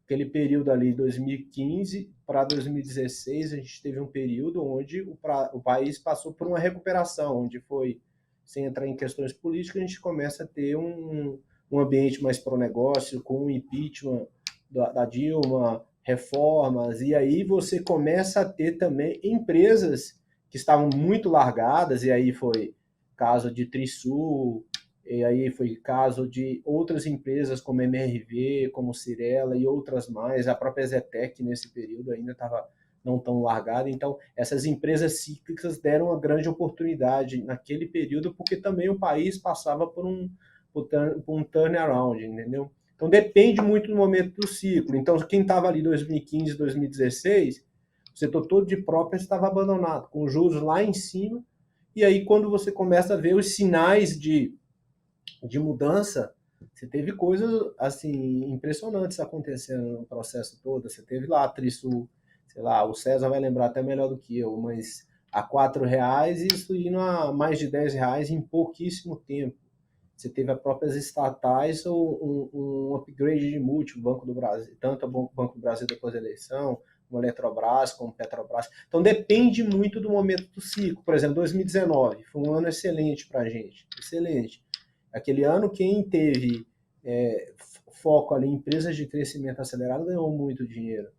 Aquele período ali, 2015 para 2016, a gente teve um período onde o país passou por uma recuperação, onde foi, sem entrar em questões políticas, a gente começa a ter um ambiente mais pró-negócio, com o impeachment da Dilma, reformas, e aí você começa a ter também empresas que estavam muito largadas, e aí foi caso de Trisul, e aí foi caso de outras empresas como MRV, como Cirela e outras mais, a própria Zetec nesse período ainda estava não tão largada, então essas empresas cíclicas deram uma grande oportunidade naquele período, porque também o país passava por um turnaround, entendeu? Então depende muito do momento do ciclo. Então quem estava ali em 2015, 2016, o setor todo de properties estava abandonado, com juros lá em cima, e aí quando você começa a ver os sinais de mudança, você teve coisas assim impressionantes acontecendo no processo todo. Você teve lá a Trisul, sei lá, o César vai lembrar até melhor do que eu, mas a R$ 4 e isso indo a mais de R$ 10 em pouquíssimo tempo. Você teve as próprias estatais ou um upgrade de múltiplo, Banco do Brasil, tanto o Banco do Brasil depois da eleição, como a Eletrobras, como Petrobras. Então depende muito do momento do ciclo. Por exemplo, 2019 foi um ano excelente para a gente, excelente. Aquele ano, quem teve foco ali em empresas de crescimento acelerado ganhou muito dinheiro.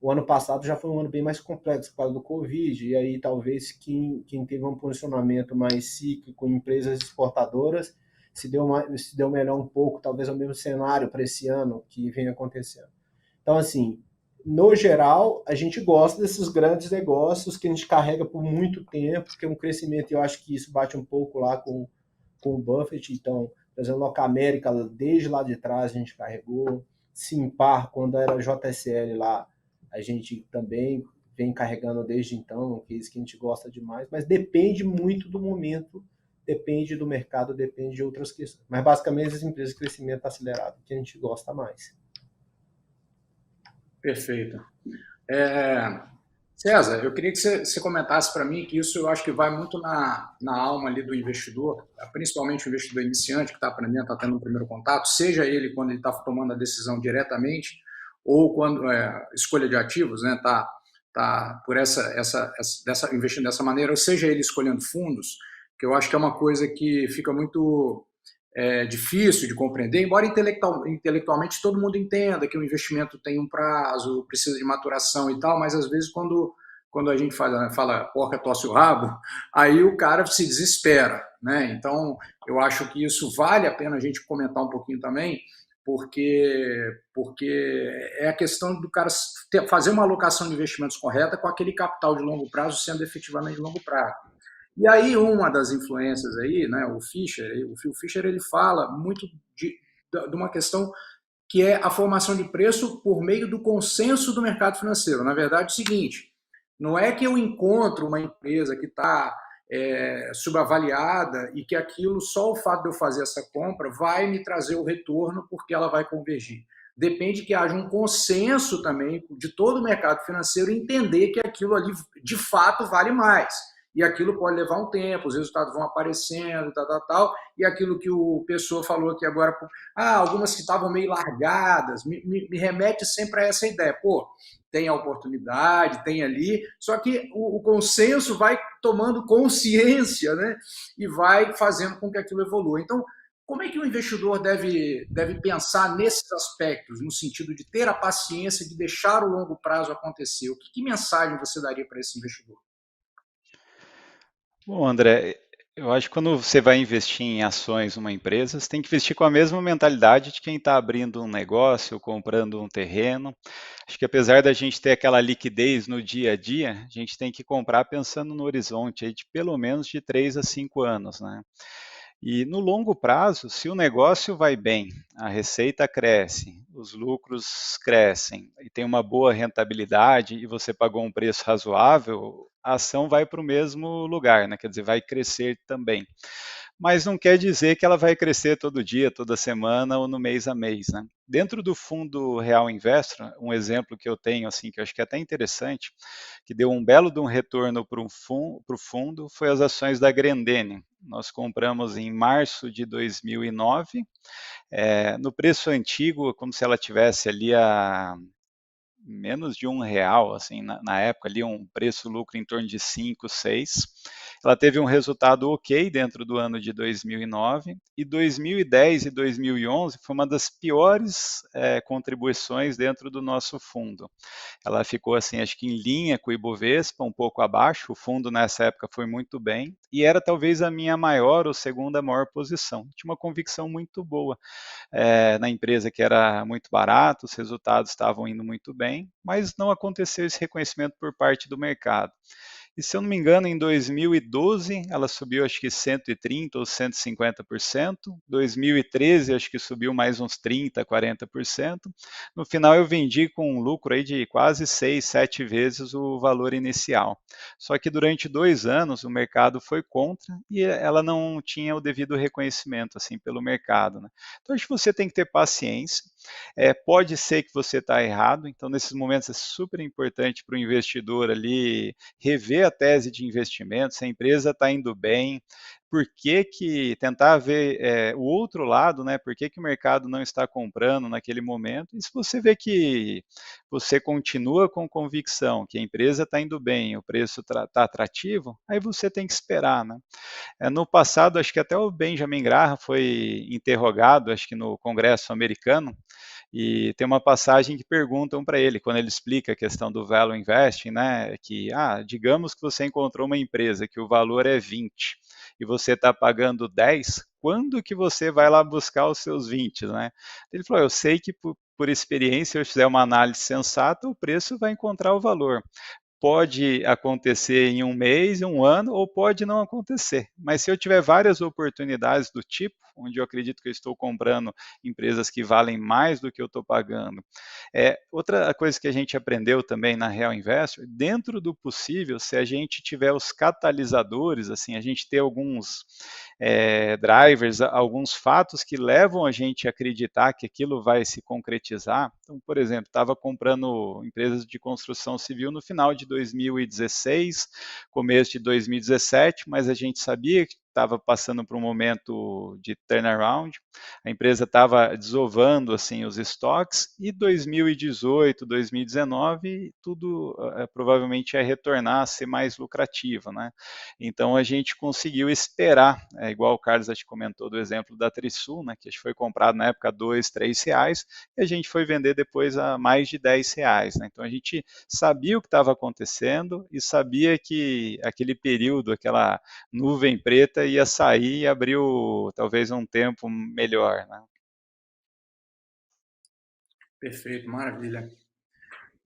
O ano passado já foi um ano bem mais complexo por causa do Covid, e aí talvez quem teve um posicionamento mais cíclico em empresas exportadoras se deu melhor um pouco, talvez o mesmo cenário para esse ano que vem acontecendo. Então, assim, no geral, a gente gosta desses grandes negócios que a gente carrega por muito tempo, que é um crescimento, e eu acho que isso bate um pouco lá com o Buffett. Então, por exemplo, Loca América, desde lá de trás a gente carregou. Simpar, quando era JSL lá, a gente também vem carregando desde então, que é isso que a gente gosta demais, mas depende muito do momento, depende do mercado, depende de outras questões. Mas basicamente as empresas de crescimento acelerado que a gente gosta mais. Perfeito. César, eu queria que você comentasse para mim que isso eu acho que vai muito na alma ali do investidor, principalmente o investidor iniciante que está aprendendo, está tendo um primeiro contato, seja ele quando ele está tomando a decisão diretamente ou quando escolha de ativos, né, tá por investindo dessa maneira, ou seja ele escolhendo fundos, que eu acho que é uma coisa que fica muito difícil de compreender, embora intelectualmente todo mundo entenda que o investimento tem um prazo, precisa de maturação e tal, mas às vezes quando a gente fala porca tosse o rabo, aí o cara se desespera, né? Então eu acho que isso vale a pena a gente comentar um pouquinho também, porque é a questão do cara fazer uma alocação de investimentos correta com aquele capital de longo prazo sendo efetivamente de longo prazo. E aí uma das influências aí, né, o Phil Fisher, ele fala muito de uma questão que é a formação de preço por meio do consenso do mercado financeiro. Na verdade, é o seguinte, não é que eu encontro uma empresa que está subavaliada e que aquilo, só o fato de eu fazer essa compra vai me trazer o retorno porque ela vai convergir. Depende que haja um consenso também de todo o mercado financeiro entender que aquilo ali de fato vale mais. E aquilo pode levar um tempo, os resultados vão aparecendo, tal, e aquilo que o Pessoa falou aqui agora, algumas que estavam meio largadas, me remete sempre a essa ideia, tem a oportunidade, tem ali, só que o consenso vai tomando consciência, né, e vai fazendo com que aquilo evolua. Então, como é que o investidor deve pensar nesses aspectos, no sentido de ter a paciência de deixar o longo prazo acontecer? Que mensagem você daria para esse investidor? Bom, André, eu acho que quando você vai investir em ações numa empresa, você tem que investir com a mesma mentalidade de quem está abrindo um negócio, comprando um terreno. Acho que apesar da gente ter aquela liquidez no dia a dia, a gente tem que comprar pensando no horizonte aí de pelo menos de 3 a 5 anos, né? E no longo prazo, se o negócio vai bem, a receita cresce, os lucros crescem e tem uma boa rentabilidade e você pagou um preço razoável, a ação vai para o mesmo lugar, né? Quer dizer, vai crescer também. Mas não quer dizer que ela vai crescer todo dia, toda semana ou no mês a mês, né? Dentro do fundo Real Investor, um exemplo que eu tenho, assim, que eu acho que é até interessante, que deu um belo de um retorno para o fundo, foi as ações da Grendene. Nós compramos em março de 2009, no preço antigo, como se ela tivesse ali a menos de R$ 1, assim, na época ali um preço-lucro em torno de 5, 6. Ela teve um resultado ok dentro do ano de 2009 e 2010 e 2011 foi uma das piores contribuições dentro do nosso fundo. Ela ficou assim, acho que em linha com o Ibovespa, um pouco abaixo. O fundo nessa época foi muito bem e era talvez a minha maior ou segunda maior posição. Tinha uma convicção muito boa na empresa, que era muito barato, os resultados estavam indo muito bem, mas não aconteceu esse reconhecimento por parte do mercado. E se eu não me engano, em 2012 ela subiu acho que 130 ou 150%, 2013 acho que subiu mais uns 30, 40%. No final eu vendi com um lucro aí de quase 6, 7 vezes o valor inicial. Só que durante 2 anos o mercado foi contra e ela não tinha o devido reconhecimento assim pelo mercado, né? Então acho que você tem que ter paciência. Pode ser que você está errado, então nesses momentos é super importante para o investidor ali rever a tese de investimento, se a empresa está indo bem, por que que tentar ver o outro lado, né? Por que que o mercado não está comprando naquele momento? E se você vê que você continua com convicção que a empresa está indo bem, o preço está atrativo, aí você tem que esperar, né? No passado, acho que até o Benjamin Graham foi interrogado, acho que no Congresso americano, e tem uma passagem que perguntam para ele, quando ele explica a questão do value investing, né, que, digamos que você encontrou uma empresa que o valor é 20 e você está pagando 10, quando que você vai lá buscar os seus 20, né? Ele falou, eu sei que por experiência, se eu fizer uma análise sensata, o preço vai encontrar o valor. Pode acontecer em um mês, em um ano, ou pode não acontecer. Mas se eu tiver várias oportunidades do tipo, onde eu acredito que eu estou comprando empresas que valem mais do que eu estou pagando. Outra coisa que a gente aprendeu também na Real Investor, dentro do possível, se a gente tiver os catalisadores, assim, a gente ter alguns drivers, alguns fatos que levam a gente a acreditar que aquilo vai se concretizar. Então, por exemplo, estava comprando empresas de construção civil no final de 2016, começo de 2017, mas a gente sabia que estava passando por um momento de turnaround, a empresa estava desovando assim os estoques, e 2018, 2019, tudo provavelmente ia retornar a ser mais lucrativo, né? Então a gente conseguiu esperar, igual o Carlos acho que comentou do exemplo da Trisul, né, que foi comprado na época a R$2, R$3, e a gente foi vender depois a mais de R$10, né? Então a gente sabia o que estava acontecendo e sabia que aquele período, aquela nuvem preta ia sair e abriu talvez um tempo melhor, né? Perfeito, maravilha.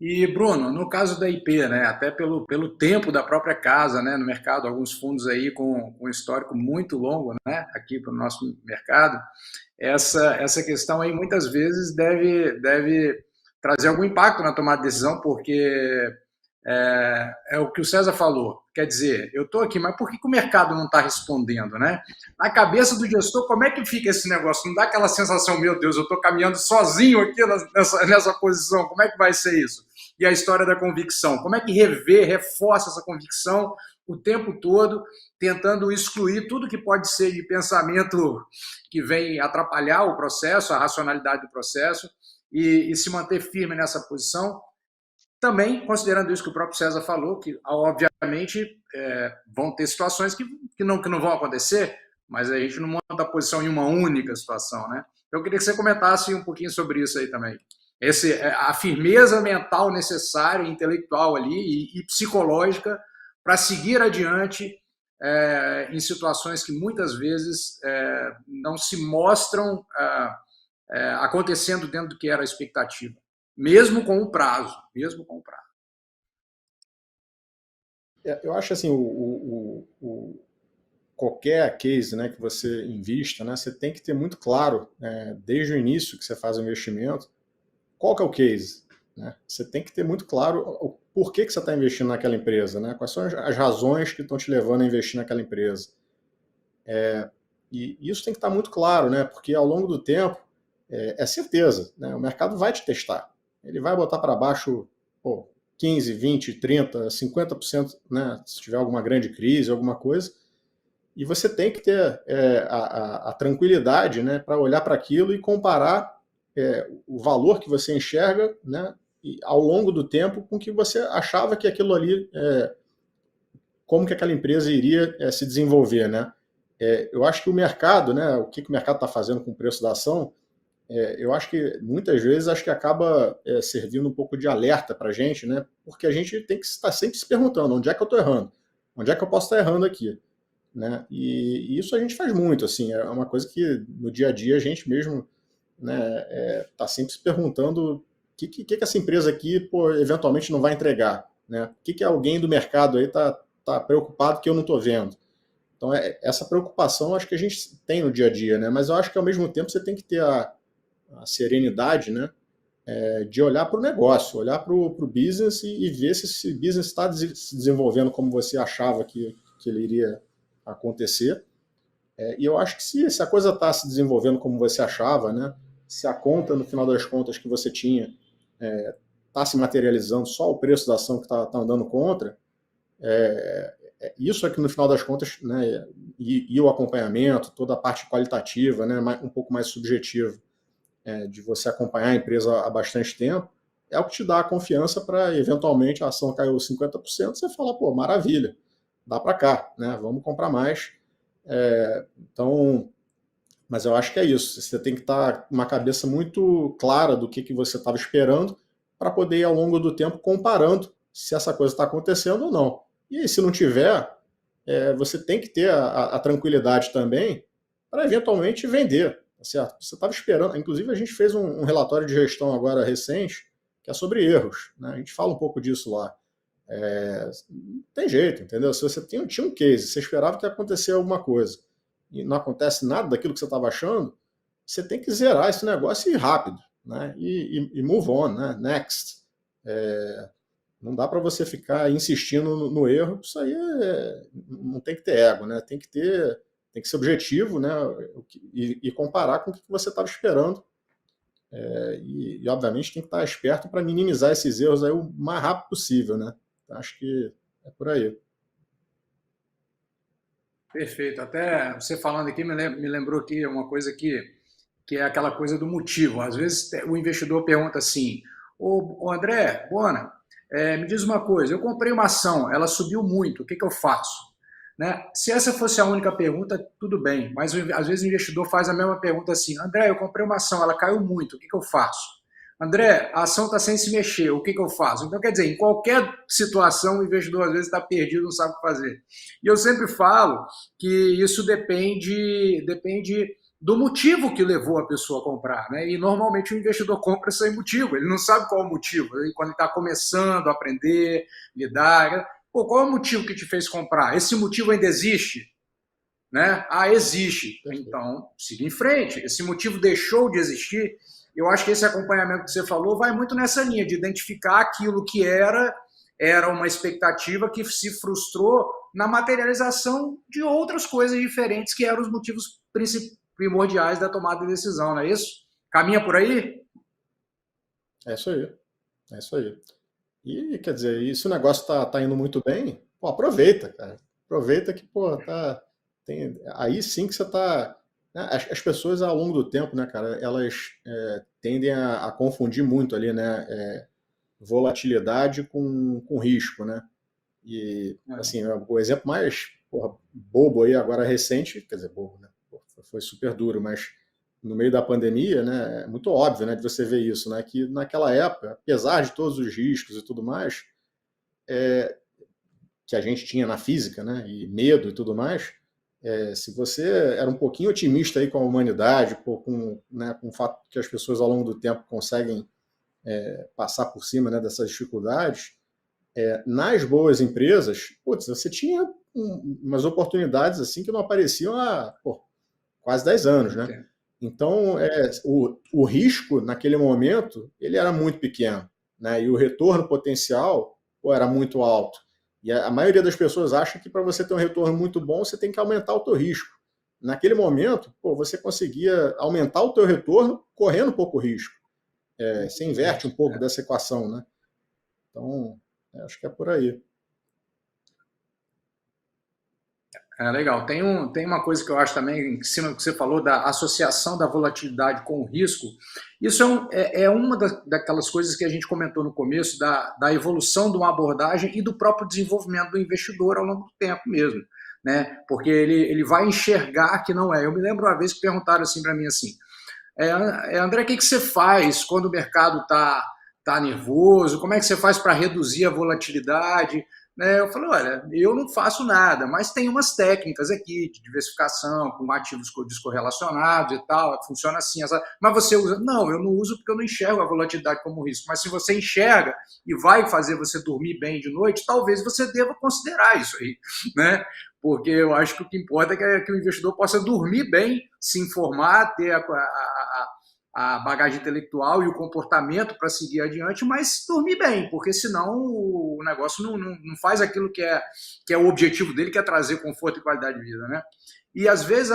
E, Bruno, no caso da IP, né, até pelo tempo da própria casa, né, no mercado, alguns fundos aí com um histórico muito longo, né, aqui para o nosso mercado, essa questão aí muitas vezes deve trazer algum impacto na tomada de decisão, porque é o que o César falou. Quer dizer, eu estou aqui, mas por que o mercado não está respondendo, né? Na cabeça do gestor, como é que fica esse negócio? Não dá aquela sensação, meu Deus, eu estou caminhando sozinho aqui nessa posição, como é que vai ser isso? E a história da convicção, como é que reforça essa convicção o tempo todo, tentando excluir tudo que pode ser de pensamento que vem atrapalhar o processo, a racionalidade do processo, e se manter firme nessa posição. Também, considerando isso que o próprio César falou, que obviamente vão ter situações que não vão acontecer, mas a gente não monta a posição em uma única situação, né? Eu queria que você comentasse um pouquinho sobre isso aí também. A firmeza mental necessária, intelectual ali e psicológica para seguir adiante em situações que muitas vezes não se mostram acontecendo dentro do que era a expectativa. Mesmo com o prazo. Eu acho assim, qualquer case, né, que você invista, né, você tem que ter muito claro, desde o início que você faz o investimento, qual que é o case. Né? Você tem que ter muito claro o porquê que você está investindo naquela empresa, né? Quais são as razões que estão te levando a investir naquela empresa. E isso tem que estar muito claro, né? Porque ao longo do tempo, é certeza, né? O mercado vai te testar. Ele vai botar para baixo 15, 20, 30, 50%, né? Se tiver alguma grande crise, alguma coisa. E você tem que ter a tranquilidade, né? Para olhar para aquilo e comparar o valor que você enxerga, né? E ao longo do tempo com que você achava que aquilo ali, como que aquela empresa iria se desenvolver, né? Eu acho que o mercado, né? O que o mercado está fazendo com o preço da ação, eu acho que muitas vezes acaba servindo um pouco de alerta para a gente, né? Porque a gente tem que estar sempre se perguntando onde é que eu estou errando, onde é que eu posso estar errando aqui, né? E isso a gente faz muito, assim, é uma coisa que no dia a dia a gente mesmo, né, tá sempre se perguntando o que essa empresa aqui, eventualmente não vai entregar, né? O que alguém do mercado aí tá tá preocupado que eu não estou vendo? Então, essa preocupação acho que a gente tem no dia a dia, né? Mas eu acho que ao mesmo tempo você tem que ter a serenidade, né? De olhar para o negócio, olhar para o business e ver se esse business está se desenvolvendo como você achava que ele iria acontecer. E eu acho que se a coisa está se desenvolvendo como você achava, né? Se a conta, no final das contas, que você tinha está se materializando, só o preço da ação que está andando contra, isso é que no final das contas, né, e o acompanhamento, toda a parte qualitativa, né, um pouco mais subjetiva, de você acompanhar a empresa há bastante tempo, é o que te dá a confiança para, eventualmente, a ação caiu 50%, você fala, pô, maravilha, dá para cá, né, vamos comprar mais. Então, mas eu acho que é isso, você tem que estar com uma cabeça muito clara do que você estava esperando para poder ir ao longo do tempo comparando se essa coisa está acontecendo ou não. E aí, se não tiver, você tem que ter a tranquilidade também para eventualmente vender, tá certo? Você estava esperando, inclusive a gente fez um relatório de gestão agora recente, que é sobre erros, né? A gente fala um pouco disso lá. Não tem jeito, entendeu? Se você tinha um case, você esperava que ia acontecer alguma coisa e não acontece nada daquilo que você estava achando, você tem que zerar esse negócio e ir rápido, né? E move on, né? Next. Não dá para você ficar insistindo no erro, isso aí não tem que ter ego, né? Tem que ser objetivo, né? E comparar com o que você estava esperando. E, obviamente, tem que estar esperto para minimizar esses erros aí o mais rápido possível, né? Acho que é por aí. Perfeito. Até você falando aqui me lembrou aqui uma coisa que é aquela coisa do motivo. Às vezes o investidor pergunta assim, ô André, Bona, me diz uma coisa, eu comprei uma ação, ela subiu muito, o que eu faço? Né? Se essa fosse a única pergunta, tudo bem, mas às vezes o investidor faz a mesma pergunta assim, André, eu comprei uma ação, ela caiu muito, o que eu faço? André, a ação está sem se mexer, o que eu faço? Então, quer dizer, em qualquer situação, o investidor às vezes está perdido, não sabe o que fazer. E eu sempre falo que isso depende do motivo que levou a pessoa a comprar, né? E normalmente o investidor compra sem motivo, ele não sabe qual é o motivo. Quando ele está começando a aprender, lidar, pô, qual é o motivo que te fez comprar? Esse motivo ainda existe? Né? Existe. Então, siga em frente. Esse motivo deixou de existir. Eu acho que esse acompanhamento que você falou vai muito nessa linha de identificar aquilo que era uma expectativa que se frustrou na materialização de outras coisas diferentes que eram os motivos primordiais da tomada de decisão, não é isso? Caminha por aí? É isso aí. É isso aí. E, quer dizer, e se o negócio tá indo muito bem, pô, aproveita, cara. Aproveita que, pô, aí sim que você tá... Né? As pessoas, ao longo do tempo, né, cara, elas tendem a confundir muito ali, né, volatilidade com risco, né? E, assim, o exemplo mais bobo aí, agora recente, quer dizer, bobo, né? Foi super duro, mas no meio da pandemia, né, é muito óbvio, né, de você ver isso, né, que naquela época, apesar de todos os riscos e tudo mais, que a gente tinha na física, né, e medo e tudo mais, se você era um pouquinho otimista aí com a humanidade, com o fato que as pessoas ao longo do tempo conseguem passar por cima, né, dessas dificuldades, nas boas empresas, putz, você tinha umas oportunidades assim que não apareciam há quase 10 anos, né? Então, o risco naquele momento ele era muito pequeno, né? E o retorno potencial era muito alto. E a maioria das pessoas acha que para você ter um retorno muito bom, você tem que aumentar o teu risco. Naquele momento, você conseguia aumentar o teu retorno correndo pouco risco. Você inverte um pouco dessa equação, né? Então, acho que é por aí. Legal. Tem uma coisa que eu acho também, em cima do que você falou, da associação da volatilidade com o risco. Isso é uma daquelas coisas que a gente comentou no começo, da evolução de uma abordagem e do próprio desenvolvimento do investidor ao longo do tempo mesmo. Né? Porque ele vai enxergar que não é. Eu me lembro uma vez que perguntaram assim para mim assim, André, o que você faz quando o mercado está nervoso? Como é que você faz para reduzir a volatilidade? né? Eu falei, olha, eu não faço nada, mas tem umas técnicas aqui de diversificação com ativos descorrelacionados e tal, funciona assim. Mas você usa? Não, eu não uso porque eu não enxergo a volatilidade como risco. Mas se você enxerga e vai fazer você dormir bem de noite, talvez você deva considerar isso aí, né? Porque eu acho que o que importa é que o investidor possa dormir bem, se informar, ter a bagagem intelectual e o comportamento para seguir adiante, mas dormir bem, porque senão o negócio não faz aquilo que é o objetivo dele, que é trazer conforto e qualidade de vida, né? E às vezes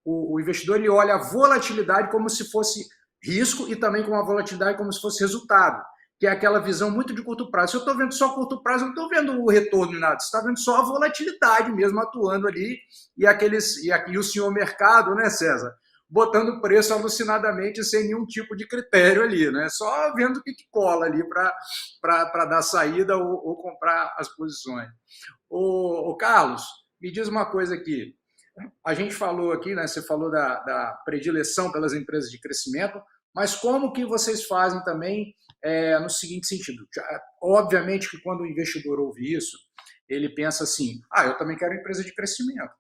o investidor ele olha a volatilidade como se fosse risco e também com a volatilidade como se fosse resultado, que é aquela visão muito de curto prazo. Se eu estou vendo só curto prazo, eu não estou vendo o retorno em nada, você está vendo só a volatilidade mesmo atuando ali e o senhor mercado, né, César? Botando preço alucinadamente sem nenhum tipo de critério ali, né? Só vendo o que cola ali para dar saída ou comprar as posições. Ô, Carlos, me diz uma coisa aqui. A gente falou aqui, né? Você falou da predileção pelas empresas de crescimento, mas como que vocês fazem também no seguinte sentido? Obviamente que quando o investidor ouve isso, ele pensa assim: eu também quero empresa de crescimento.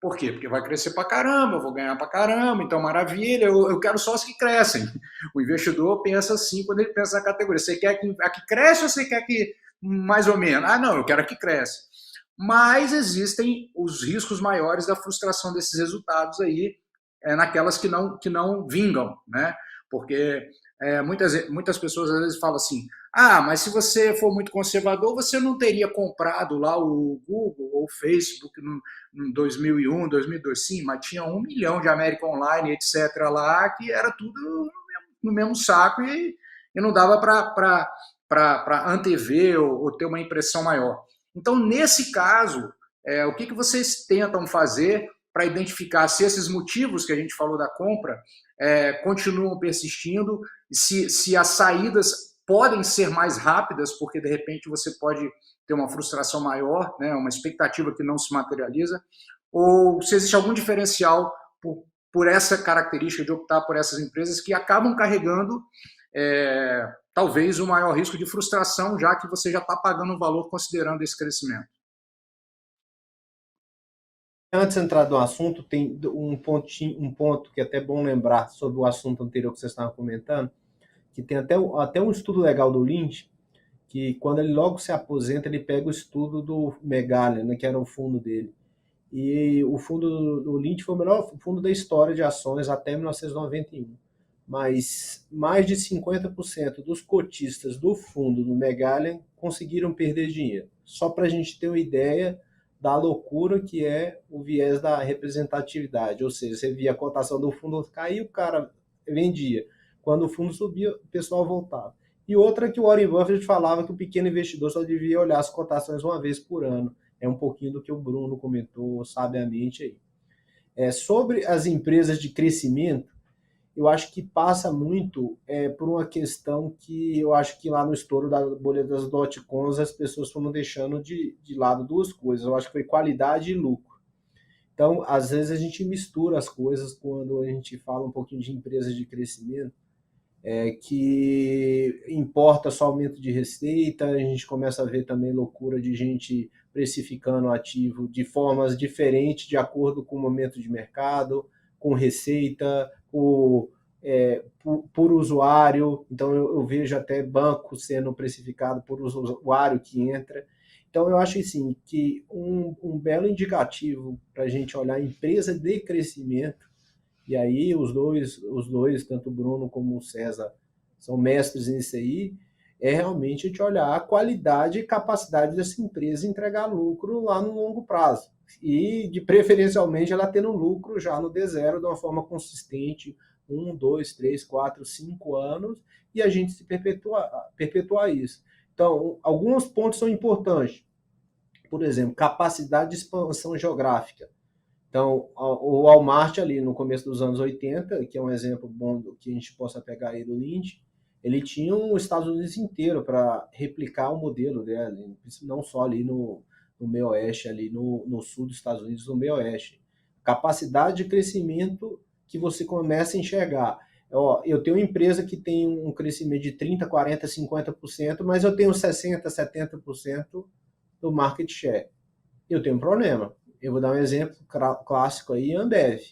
Por quê? Porque vai crescer para caramba, eu vou ganhar para caramba, então maravilha, eu quero só as que crescem. O investidor pensa assim quando ele pensa na categoria. Você quer a que cresce ou você quer que mais ou menos? Não, eu quero a que cresce. Mas existem os riscos maiores da frustração desses resultados aí, naquelas que não vingam, né? Porque muitas pessoas às vezes falam assim: mas se você for muito conservador, você não teria comprado lá o Google ou o Facebook em 2001, 2002, sim, mas tinha 1 milhão de América Online, etc. lá, que era tudo no mesmo saco e não dava para antever ou ter uma impressão maior. Então, nesse caso, o que vocês tentam fazer para identificar se esses motivos que a gente falou da compra continuam persistindo, se as saídas podem ser mais rápidas, porque de repente você pode ter uma frustração maior, né, uma expectativa que não se materializa, ou se existe algum diferencial por essa característica de optar por essas empresas que acabam carregando talvez o maior risco de frustração, já que você já está pagando um valor considerando esse crescimento. Antes de entrar no assunto, tem um ponto que é até bom lembrar sobre o assunto anterior que vocês estavam comentando, que tem até um estudo legal do Lynch, que quando ele logo se aposenta, ele pega o estudo do Megalian, né, que era o fundo dele. E o fundo do Lynch foi o melhor fundo da história de ações até 1991. Mas mais de 50% dos cotistas do fundo do Megalian conseguiram perder dinheiro. Só para a gente ter uma ideia da loucura que é o viés da representatividade. Ou seja, você via a cotação do fundo cair, o cara vendia. Quando o fundo subia, o pessoal voltava. E outra que o Warren Buffett falava que o pequeno investidor só devia olhar as cotações uma vez por ano. É um pouquinho do que o Bruno comentou sabiamente aí. Sobre as empresas de crescimento, eu acho que passa muito por uma questão que eu acho que lá no estouro da bolha das dot-coms as pessoas foram deixando de lado duas coisas. Eu acho que foi qualidade e lucro. Então, às vezes a gente mistura as coisas quando a gente fala um pouquinho de empresas de crescimento, que importa só aumento de receita, a gente começa a ver também loucura de gente precificando ativo de formas diferentes de acordo com o momento de mercado, com receita, por usuário. Então eu vejo até banco sendo precificado por usuário que entra. Então eu acho assim, que um belo indicativo para a gente olhar empresa de crescimento, e aí os dois, tanto o Bruno como o César, são mestres nisso aí, é realmente a gente olhar a qualidade e capacidade dessa empresa entregar lucro lá no longo prazo. E, preferencialmente, ela tendo lucro já no D0 de uma forma consistente, 1, 2, 3, 4, 5 anos, e a gente se perpetuar isso. Então, alguns pontos são importantes. Por exemplo, capacidade de expansão geográfica. Então, o Walmart ali no começo dos anos 80, que é um exemplo bom do que a gente possa pegar aí do Lynch, ele tinha os Estados Unidos inteiro para replicar o modelo dele, não só ali no meio oeste, ali no sul dos Estados Unidos, no meio oeste. Capacidade de crescimento que você começa a enxergar. Ó, eu tenho uma empresa que tem um crescimento de 30%, 40%, 50%, mas eu tenho 60%, 70% do market share. Eu tenho um problema. Eu vou dar um exemplo clássico aí, Ambev.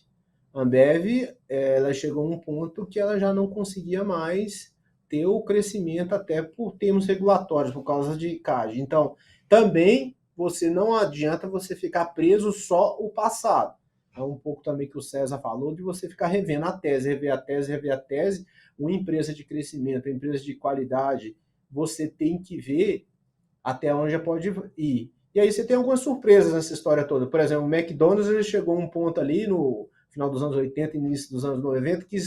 Ambev, ela chegou a um ponto que ela já não conseguia mais ter o crescimento até por termos regulatórios, por causa de CAD. Então, também você não adianta você ficar preso só o passado. É um pouco também que o César falou, de você ficar revendo a tese, rever a tese, rever a tese. Uma empresa de crescimento, uma empresa de qualidade, você tem que ver até onde pode ir. E aí você tem algumas surpresas nessa história toda. Por exemplo, o McDonald's ele chegou a um ponto ali no final dos anos 80, início dos anos 90, que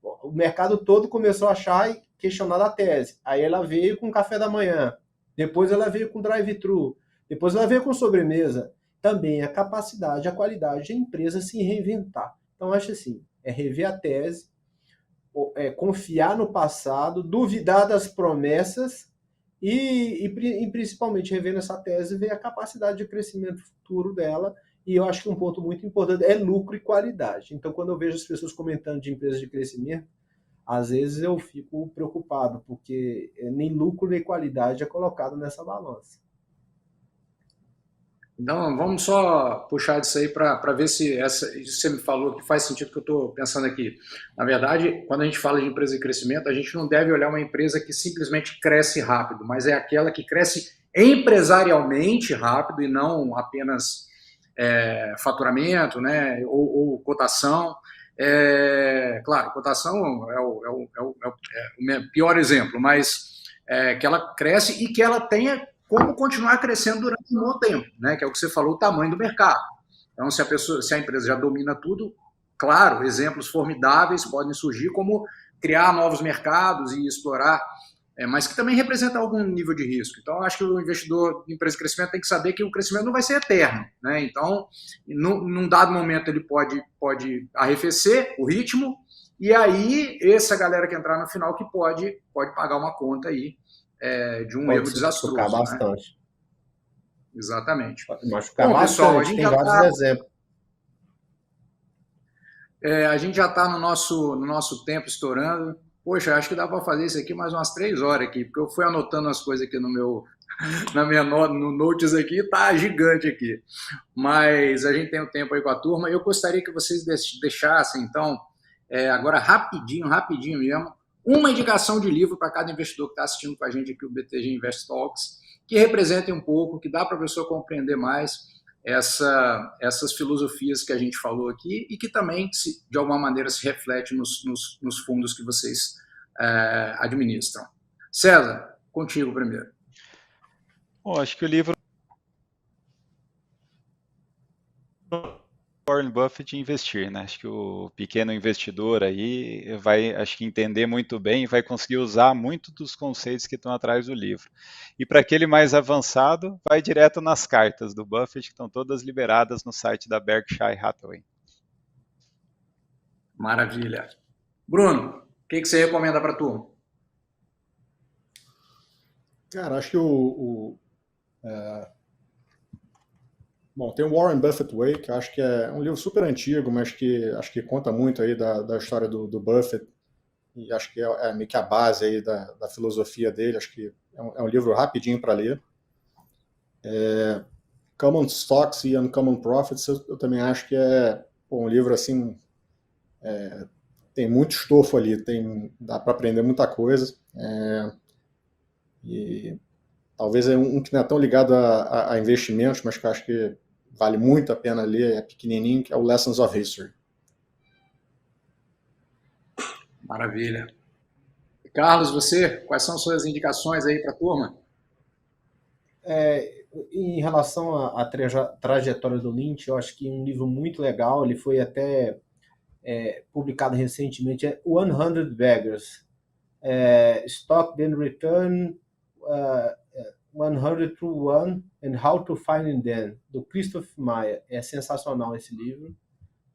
o mercado todo começou a achar e questionar a tese. Aí ela veio com café da manhã, depois ela veio com drive-thru, depois ela veio com sobremesa. Também a capacidade, a qualidade da empresa se reinventar. Então, acho assim, é rever a tese, confiar no passado, duvidar das promessas e principalmente revendo essa tese, ver a capacidade de crescimento futuro dela. E eu acho que um ponto muito importante é lucro e qualidade. Então, quando eu vejo as pessoas comentando de empresas de crescimento, às vezes eu fico preocupado, porque nem lucro nem qualidade é colocado nessa balança. Então, vamos só puxar disso aí para ver se isso que você me falou que faz sentido que eu estou pensando aqui. Na verdade, quando a gente fala de empresa de crescimento, a gente não deve olhar uma empresa que simplesmente cresce rápido, mas é aquela que cresce empresarialmente rápido e não apenas faturamento, né, ou cotação. Claro, cotação é o pior exemplo, mas que ela cresce e que ela tenha como continuar crescendo durante um bom tempo, né? Que é o que você falou, o tamanho do mercado. Então, se a empresa já domina tudo, claro, exemplos formidáveis podem surgir, como criar novos mercados e explorar, mas que também representa algum nível de risco. Então, acho que o investidor de empresa de crescimento tem que saber que o crescimento não vai ser eterno, né? Então, num dado momento, ele pode arrefecer o ritmo, e aí, essa galera que entrar no final que pode pagar uma conta aí, de um erro desastroso. Machucar bastante. Né? Exatamente. Pode machucar bom, bastante, pessoal, a gente tem vários exemplos. A gente já está no nosso tempo estourando. Poxa, acho que dá para fazer isso aqui mais umas 3 horas aqui, porque eu fui anotando as coisas aqui no notes aqui, tá gigante aqui. Mas a gente tem um tempo aí com a turma. Eu gostaria que vocês deixassem, então, agora rapidinho mesmo, uma indicação de livro para cada investidor que está assistindo com a gente aqui, o BTG Invest Talks, que represente um pouco, que dá para a pessoa compreender mais essas filosofias que a gente falou aqui e que também, de alguma maneira, se reflete nos fundos que vocês administram. César, contigo primeiro. Bom, acho que o livro Warren Buffett investir, né? Acho que o pequeno investidor aí vai, acho que entender muito bem e vai conseguir usar muito dos conceitos que estão atrás do livro. E para aquele mais avançado, vai direto nas cartas do Buffett, que estão todas liberadas no site da Berkshire Hathaway. Maravilha. Bruno, o que você recomenda para a turma? Cara, acho que bom, tem o Warren Buffett Way, que acho que é um livro super antigo, mas que acho que conta muito aí da história do Buffett, e acho que é meio que a base aí da filosofia dele. Acho que é um livro rapidinho para ler. Common Stocks e Uncommon Profits, eu também acho que é um livro assim, tem muito estofo ali, dá para aprender muita coisa, e talvez um que não é tão ligado a investimentos, mas que eu acho que vale muito a pena ler, é pequenininho, que é o Lessons of History. Maravilha. Carlos, você, quais são suas indicações aí para a turma? Em relação à trajetória do Lynch, eu acho que um livro muito legal, ele foi até publicado recentemente, é 100 Beggars, Stock Then Return, 100 to 1 and How to Find Them, do Christoph Mayer. É sensacional esse livro.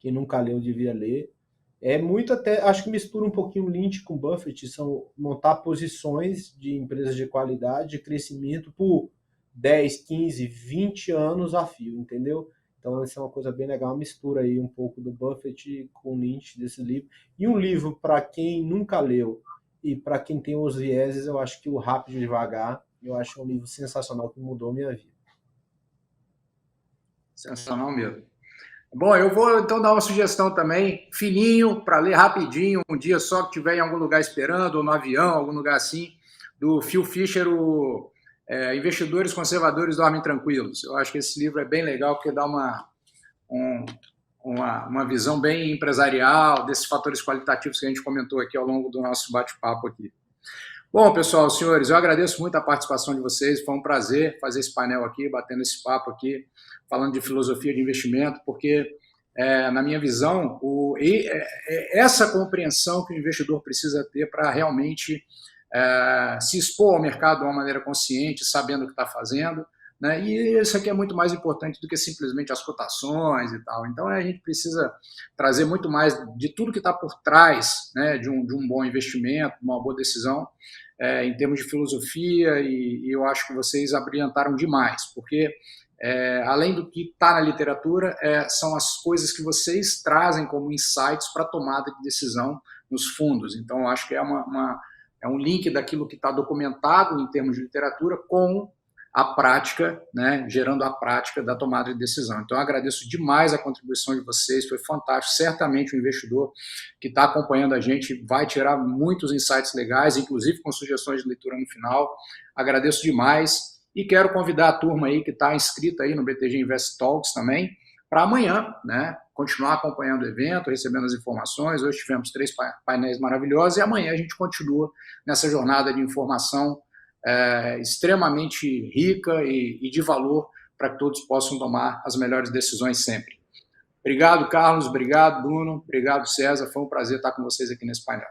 Quem nunca leu devia ler. É muito até, acho que mistura um pouquinho Lynch com Buffett, são montar posições de empresas de qualidade, de crescimento por 10, 15, 20 anos a fio, entendeu? Então, isso é uma coisa bem legal, uma mistura aí um pouco do Buffett com o Lynch desse livro. E um livro, para quem nunca leu e para quem tem os vieses, eu acho que o Rápido e Devagar, eu acho um livro sensacional que mudou minha vida. Sensacional mesmo. Bom, eu vou então dar uma sugestão também, fininho, para ler rapidinho, um dia só que estiver em algum lugar esperando, ou no avião, algum lugar assim, do Phil Fisher, o Investidores Conservadores Dormem Tranquilos. Eu acho que esse livro é bem legal, porque dá uma visão bem empresarial desses fatores qualitativos que a gente comentou aqui ao longo do nosso bate-papo aqui. Bom, pessoal, senhores, eu agradeço muito a participação de vocês, foi um prazer fazer esse painel aqui, batendo esse papo aqui, falando de filosofia de investimento, porque, na minha visão, essa compreensão que o investidor precisa ter para realmente se expor ao mercado de uma maneira consciente, sabendo o que está fazendo, né? E isso aqui é muito mais importante do que simplesmente as cotações e tal. Então, a gente precisa trazer muito mais de tudo que está por trás, né, de um bom investimento, uma boa decisão, em termos de filosofia, e eu acho que vocês abrilhantaram demais, porque, além do que está na literatura, são as coisas que vocês trazem como insights para a tomada de decisão nos fundos. Então, eu acho que é um link daquilo que está documentado em termos de literatura com a prática, né, gerando a prática da tomada de decisão. Então, eu agradeço demais a contribuição de vocês, foi fantástico. Certamente o investidor que está acompanhando a gente vai tirar muitos insights legais, inclusive com sugestões de leitura no final. Agradeço demais e quero convidar a turma aí que está inscrita aí no BTG Invest Talks também, para amanhã, né, continuar acompanhando o evento, recebendo as informações. Hoje tivemos 3 painéis maravilhosos e amanhã a gente continua nessa jornada de informação extremamente rica e de valor para que todos possam tomar as melhores decisões sempre. Obrigado, Carlos. Obrigado, Bruno. Obrigado, César. Foi um prazer estar com vocês aqui nesse painel.